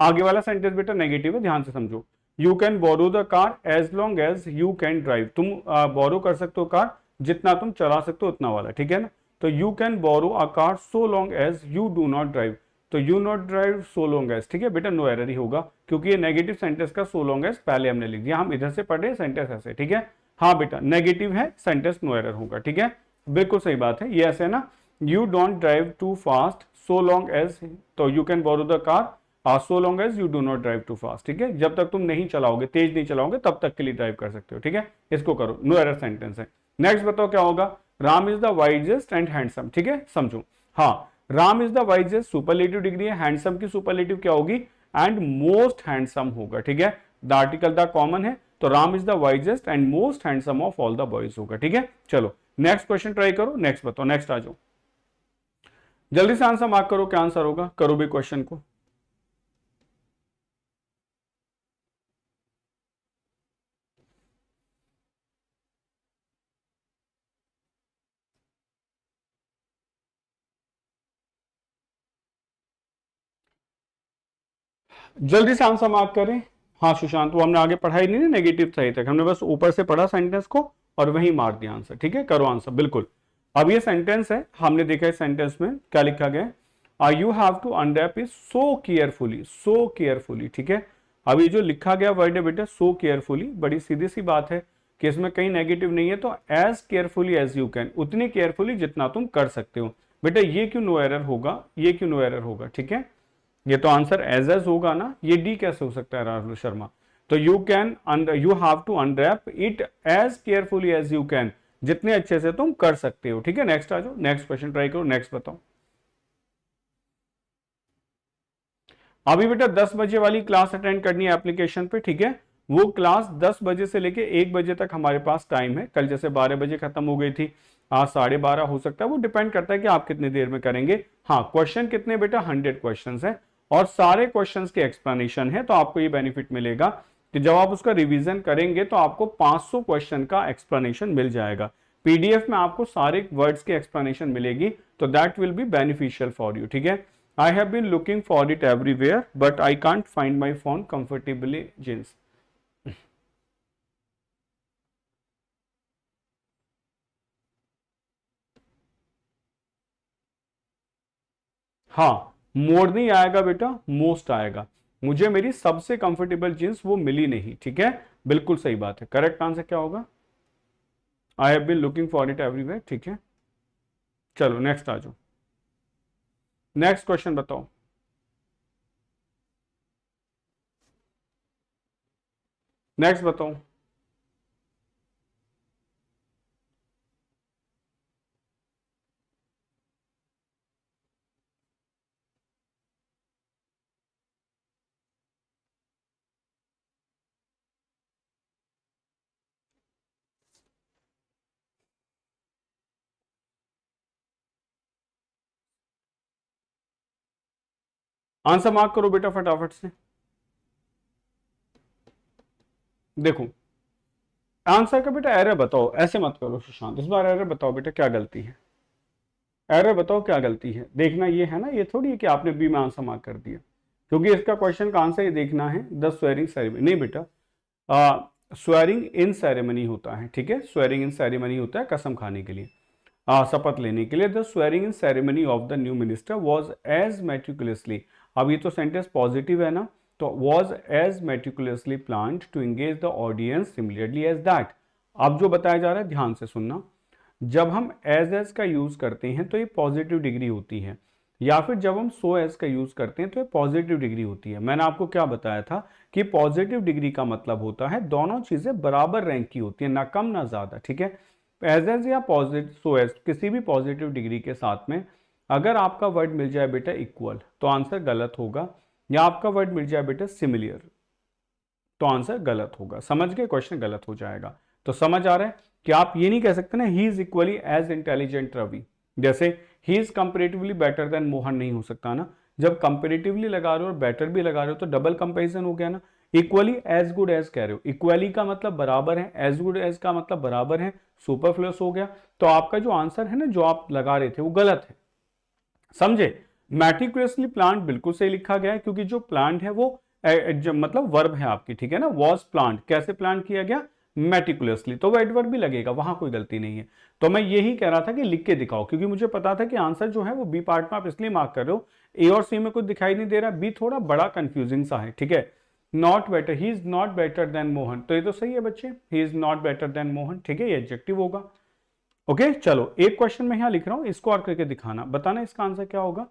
[SPEAKER 1] आगे वाला सेंटेंस बेटा नेगेटिव है, ध्यान से समझो। You can borrow the car as long as you can drive, तुम बोरो कर सकते हो कार जितना तुम चला सकते हो उतना वाला, ठीक है ना। तो you can borrow a car so long as you do not drive, तो you not drive so long as, ठीक है बेटा, नो एरर ही होगा क्योंकि ये नेगेटिव सेंटेंस का सो लॉन्ग एज पहले हमने लिख दिया, हम इधर से पढ़ रहे हैं सेंटेंस ऐसे, ठीक है। हाँ बेटा नेगेटिव है सेंटेंस, नो एरर होगा, ठीक है, बिल्कुल सही बात है, ये ऐसे है ना। You don't drive too fast so long as, तो you can borrow the car so long as you do not drive too fast, ठीक है। जब तक तुम नहीं चलाओगे, तेज नहीं चलाओगे, तब तक के लिए ड्राइव कर सकते हो, ठीक है। इसको करो, नो एरर सेंटेंस है। नेक्स्ट बताओ क्या होगा, Ram is the wisest and handsome, ठीक है, समझो। हाँ Ram is the wisest superlative degree है, हैंडसम की सुपरलेटिव क्या होगी, एंड मोस्ट हैंडसम होगा, ठीक है। द आर्टिकल द कॉमन है, तो Ram is the wisest and most handsome of all the boys होगा, ठीक है। चलो नेक्स्ट क्वेश्चन ट्राई करो, नेक्स्ट बताओ, नेक्स्ट आ जाओ, जल्दी से आंसर मार्क करो, क्या आंसर होगा, करो भी क्वेश्चन को। जल्दी से आंसर मार्क करें। हाँ सुशांत, वो हमने आगे पढ़ाई नहीं ना नेगेटिव सही तक, हमने बस ऊपर से पढ़ा सेंटेंस को और वही मार दिया आंसर, ठीक है। करो आंसर, बिल्कुल। अब ये सेंटेंस है, हमने देखा है सेंटेंस में क्या लिखा गया, you have to unwrap it so carefully, so carefully, ठीक है। अब ये जो लिखा गया वर्ड है बेटा सो केयरफुली, बड़ी सीधी सी बात है कि इसमें कहीं नेगेटिव नहीं है, तो as carefully as you can, उतनी केयरफुली जितना तुम कर सकते हो। बेटा ये क्यों नो एरर होगा, ये क्यों नो एरर होगा, ठीक है। ये तो आंसर एज होगा ना, ये डी कैसे हो सकता है राहुल शर्मा। तो you have to unwrap it as carefully as you can, जितने अच्छे से तुम कर सकते हो, ठीक है। नेक्स्ट आ जाओ, नेक्स्ट क्वेश्चन ट्राई करो, नेक्स्ट बताओ। अभी बेटा 10 बजे वाली क्लास अटेंड करनी है एप्लीकेशन पे, ठीक है। वो क्लास 10 बजे से लेके 1 बजे तक हमारे पास टाइम है, कल जैसे 12 बजे खत्म हो गई थी, आज 12:30 हो सकता है, वो डिपेंड करता है कि आप कितनी देर में करेंगे। हाँ क्वेश्चन कितने बेटा 100 क्वेश्चन है और सारे क्वेश्चंस के एक्सप्लेनेशन है, तो आपको ये बेनिफिट मिलेगा कि जब आप उसका रिवीजन करेंगे तो आपको 500 क्वेश्चन का एक्सप्लेनेशन मिल जाएगा, पीडीएफ में आपको सारे वर्ड्स की एक्सप्लेनेशन मिलेगी, तो that will be beneficial for you, ठीक है। I have been looking for it everywhere but I can't find my phone comfortably jeans. हाँ मोर नहीं आएगा बेटा, मोस्ट आएगा, मुझे मेरी सबसे कंफर्टेबल जींस वो मिली नहीं, ठीक है, बिल्कुल सही बात है। करेक्ट आंसर क्या होगा, I have been looking for it everywhere, ठीक है। चलो नेक्स्ट आ जाओ, नेक्स्ट क्वेश्चन बताओ। नेक्स्ट बताओ। आंसर मार्क करो बेटा फटाफट से। देखो आंसर का बेटा एरर बताओ, ऐसे मत करो सुशांत, इस बार एरर बताओ बेटा क्या गलती है, एरर बताओ क्या गलती है। देखना ये है ना, ये थोड़ी है कि आपने बी में आंसर मार्क कर दिया, क्योंकि इसका क्वेश्चन का आंसर ये देखना है, द स्वेरिंग सेरेमनी, नहीं बेटा स्वेरिंग इन सेरेमनी होता है, ठीक है, स्वेरिंग इन सेरेमनी होता है कसम खाने के लिए, शपथ लेने के लिए। The swearing in ceremony of the new minister was as meticulously, अब ये तो सेंटेंस पॉजिटिव है ना, तो was as meticulously planned to engage the audience similarly as that. अब जो बताया जा रहा है ध्यान से सुनना, जब हम एज का यूज करते हैं तो ये पॉजिटिव डिग्री होती है, या फिर जब हम सो एज का यूज करते हैं तो ये पॉजिटिव डिग्री होती है। मैंने आपको क्या बताया था कि पॉजिटिव डिग्री का मतलब होता है दोनों चीजें बराबर रैंक की होती है, ना कम ना ज्यादा, ठीक है। एज या पॉजिटिव सो एज, किसी भी पॉजिटिव डिग्री के साथ में अगर आपका वर्ड मिल जाए बेटा इक्वल तो आंसर गलत होगा, या आपका वर्ड मिल जाए बेटा सिमिलर तो आंसर गलत होगा। समझ गए, क्वेश्चन गलत हो जाएगा। तो समझ आ रहा है कि आप ये नहीं कह सकते ना he is equally as intelligent Ravi, जैसे he is comparatively better than Mohan नहीं हो सकता ना। जब कंपेरेटिवली लगा रहे हो और बेटर भी लगा रहे हो तो डबल कंपेरिजन हो गया ना। इक्वली एज गुड एज कह रहे हो, इक्वली का मतलब बराबर है, एज गुड एज का मतलब बराबर है, सुपरफ्लुअस हो गया। तो आपका जो आंसर है ना जो आप लगा रहे थे वो गलत है। समझे, मैटिकुलसली प्लांट बिल्कुल सही लिखा गया है, क्योंकि जो प्लांट है वो मतलब वर्ब है आपकी, ठीक है ना। वॉज प्लांट, कैसे प्लांट किया गया, मेटिकुलसली, तो वो एडवर्ब भी लगेगा, वहां कोई गलती नहीं है। तो मैं यही कह रहा था कि लिख के दिखाओ, क्योंकि मुझे पता था कि आंसर जो है वो बी पार्ट में आप इसलिए मार्क कर रहे हो, ए और सी में कुछ दिखाई नहीं दे रहा, बी थोड़ा बड़ा कंफ्यूजिंग सा है, ठीक है। Not better, he is not better than Mohan, तो ये तो सही है बच्चे, he is not better than Mohan, ठीक है, ये एडजेक्टिव होगा। ओके चलो, एक क्वेश्चन मैं यहां लिख रहा हूं, इसको और करके दिखाना, बताना इसका आंसर क्या होगा।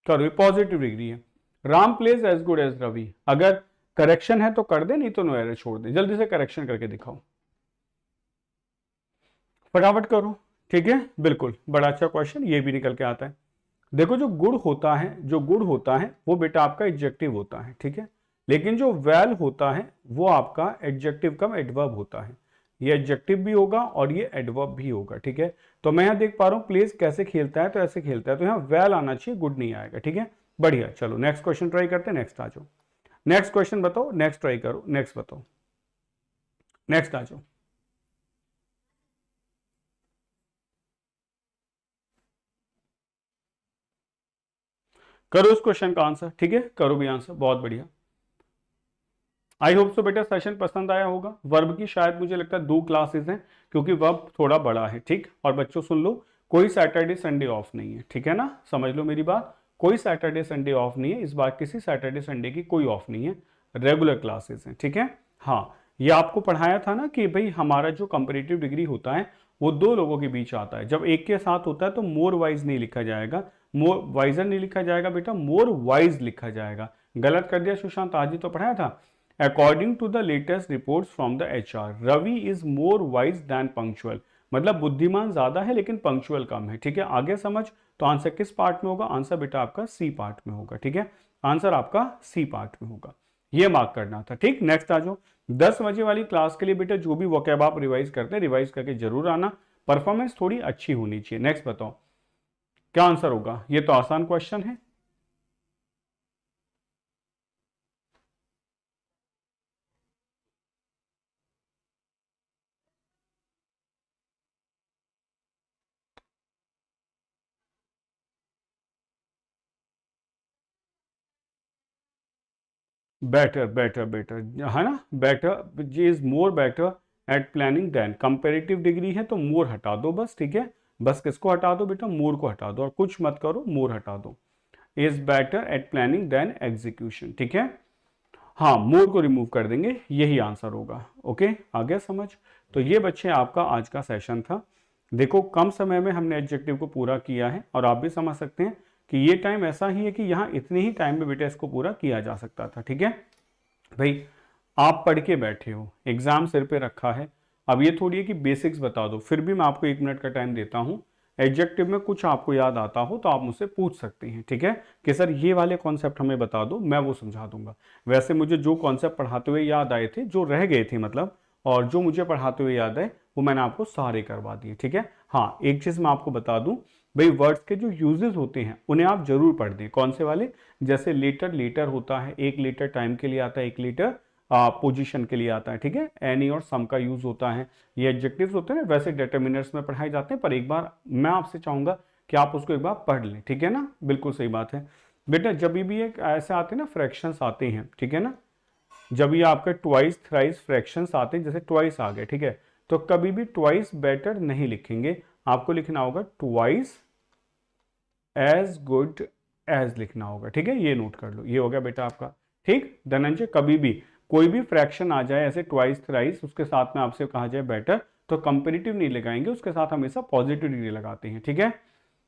[SPEAKER 1] करो, ये पॉजिटिव डिग्री है। Ram plays as good as Ravi, अगर करेक्शन है तो कर दे, नहीं तो नो एरर छोड़ दे। जल्दी से करेक्शन करके दिखाओ, फटाफट करो, ठीक है। बिल्कुल, बड़ा अच्छा क्वेश्चन, ये भी निकल के आता है। देखो जो गुड होता है, जो गुड होता है वो बेटा आपका एडजेक्टिव होता है, ठीक है। लेकिन जो वेल होता है वो आपका एडजेक्टिव कम एडवर्ब होता है। ये एडजेक्टिव भी होगा और ये एडवर्ब भी होगा, ठीक है। तो मैं यहां देख पा रहा हूं प्लेस कैसे खेलता है, तो ऐसे खेलता है, तो यहाँ वेल आना चाहिए, गुड नहीं आएगा, ठीक है। बढ़िया, चलो नेक्स्ट क्वेश्चन ट्राई करते हैं, नेक्स्ट आ जाओ। नेक्स्ट क्वेश्चन बताओ, नेक्स्ट ट्राई करो, नेक्स्ट बताओ, नेक्स्ट आ जाओ। करो इस क्वेश्चन का आंसर, ठीक है, करो भी आंसर, बहुत बढ़िया। आई होप सो बेटा सेशन पसंद आया होगा। वर्ब की शायद मुझे लगता है 2 क्लासेस हैं, क्योंकि वर्ब थोड़ा बड़ा है, ठीक। और बच्चों सुन लो, कोई सैटरडे संडे ऑफ नहीं है, ठीक है ना, समझ लो मेरी बात, कोई सैटरडे संडे ऑफ नहीं है इस बार, किसी सैटरडे संडे की कोई ऑफ नहीं है, रेगुलर क्लासेस हैं, ठीक है। हाँ, ये आपको पढ़ाया था ना कि भाई हमारा जो कंपेरेटिव डिग्री होता है वो 2 लोगों के बीच आता है। जब एक के साथ होता है तो मोर वाइज नहीं लिखा जाएगा, मोर वाइजर नहीं लिखा जाएगा बेटा, मोर वाइज लिखा जाएगा। गलत कर दिया सुशांत, आज ही तो पढ़ाया था। According to the latest reports from the HR, Ravi is more wise than punctual, मतलब बुद्धिमान ज्यादा है लेकिन पंक्चुअल कम है, ठीक है। आगे समझ, तो आंसर किस पार्ट में होगा, आंसर बेटा आपका सी पार्ट में होगा, ठीक है। आंसर आपका सी पार्ट में होगा, ये मार्क करना था, ठीक। नेक्स्ट आ जाओ। 10 बजे वाली क्लास के लिए बेटा जो भी वोकैब आप रिवाइज करते हैं, रिवाइज करके जरूर आना, परफॉर्मेंस थोड़ी अच्छी होनी चाहिए। नेक्स्ट बताओ क्या आंसर होगा, ये तो आसान क्वेश्चन है। बेटर बेटर बेटर, है ना, better, G is more better at planning than, comparative degree है तो मोर हटा दो बस, ठीक है। बस किसको हटा दो बेटा, मोर को हटा दो, और कुछ मत करो, मोर हटा दो। Is better at planning than execution, ठीक है। हाँ, मोर को रिमूव कर देंगे, यही आंसर होगा। ओके, आ गया समझ। तो ये बच्चे आपका आज का सेशन था। देखो कम समय में हमने एडजेक्टिव को पूरा किया है, और आप भी समझ सकते हैं कि ये टाइम ऐसा ही है कि यहाँ इतने ही टाइम में बेटा इसको पूरा किया जा सकता था, ठीक है भाई। आप पढ़ के बैठे हो, एग्जाम सिर पे रखा है, अब ये थोड़ी है कि बेसिक्स बता दो, फिर भी मैं आपको 1 मिनट का टाइम देता हूँ। एडजेक्टिव में कुछ आपको याद आता हो तो आप मुझसे पूछ सकते हैं, ठीक है, कि सर ये वाले कॉन्सेप्ट हमें बता दो, मैं वो समझा दूंगा। वैसे मुझे जो कॉन्सेप्ट पढ़ाते हुए याद आए थे, जो रह गए थे मतलब, और जो मुझे पढ़ाते हुए याद आए वो मैंने आपको सारे करवा दिए, ठीक है। हाँ, एक चीज मैं आपको बता दूं भाई, वर्ड्स के जो यूजेस होते हैं उन्हें आप जरूर पढ़ दें। कौन से वाले, जैसे लेटर, लेटर होता है, 1 लीटर टाइम के लिए आता है, 1 लीटर पोजीशन के लिए आता है, ठीक है। एनी और सम का यूज होता है, ये एडजेक्टिव्स होते हैं, वैसे डिटर्मिनर्स में पढ़ाए जाते हैं, पर एक बार मैं आपसे चाहूंगा कि आप उसको एक बार पढ़ लें, ठीक है ना, बिल्कुल सही बात है बेटा। जब भी एक ऐसे आते हैं ना फ्रैक्शंस आते हैं, ठीक है ना, जब ये आपके ट्वाइस थ्राइस फ्रैक्शंस आते हैं, जैसे ट्वाइस आ गए, ठीक है, तो कभी भी ट्वाइस बेटर नहीं लिखेंगे, आपको लिखना होगा ट्वाइस एज गुड एज लिखना होगा, ठीक है। ये नोट कर लो, ये हो गया बेटा आपका, ठीक। धनंजय, कभी भी कोई भी फ्रैक्शन आ जाए ऐसे ट्वाइस थ्राइस, उसके साथ में आपसे कहा जाए बेटर, तो कंपेरेटिव नहीं लगाएंगे, उसके साथ हमेशा पॉजिटिव डिग्री लगाते हैं। ठीक है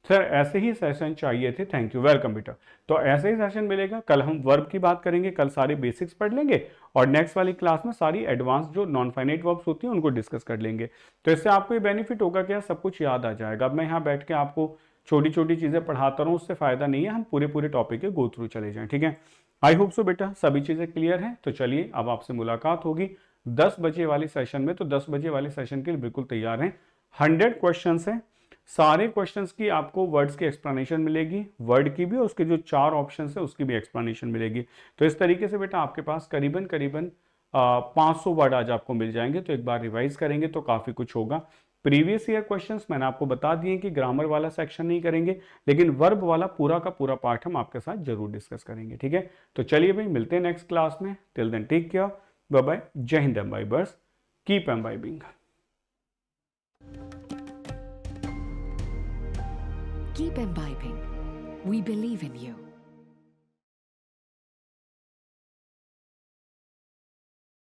[SPEAKER 1] सर, ऐसे ही सेशन चाहिए थे, थैंक यू, वेलकम बेटा। तो ऐसे ही सेशन मिलेगा, कल हम वर्ब की बात करेंगे, कल सारे बेसिक्स पढ़ लेंगे और नेक्स्ट वाली क्लास में सारी एडवांस जो नॉन फाइनाइट वर्ब्स होती हैं उनको डिस्कस कर लेंगे। तो इससे आपको ये बेनिफिट होगा कि यार सब कुछ याद आ जाएगा। अब मैं यहाँ बैठ के आपको छोटी छोटी चीजें पढ़ाता रहूँ, उससे फायदा नहीं है, हम पूरे पूरे टॉपिक के गो थ्रू चले जाएं। ठीक है, आई होप सो बेटा सभी चीजें क्लियर हैं। तो चलिए अब आपसे मुलाकात होगी 10 बजे वाले सेशन में। तो 10 बजे वाले सेशन के लिए बिल्कुल तैयार हैं। 100 क्वेश्चन हैं, सारे क्वेश्चंस की आपको वर्ड्स की एक्सप्लेनेशन मिलेगी, वर्ड की भी और उसके जो 4 ऑप्शंस है उसकी भी एक्सप्लेनेशन मिलेगी। तो इस तरीके से बेटा आपके पास करीबन करीबन 500 वर्ड आज आपको मिल जाएंगे। तो एक बार रिवाइज करेंगे तो काफी कुछ होगा। प्रीवियस ईयर क्वेश्चंस मैंने आपको बता दिए कि ग्रामर वाला सेक्शन नहीं करेंगे, लेकिन वर्ब वाला पूरा का पूरा पार्ट हम आपके साथ जरूर डिस्कस करेंगे। ठीक है, तो चलिए भाई मिलते हैं नेक्स्ट क्लास में। Till then take care, bye bye, Jai Hind Embibers, keep embibing.
[SPEAKER 2] Keep imbibing. We believe in you.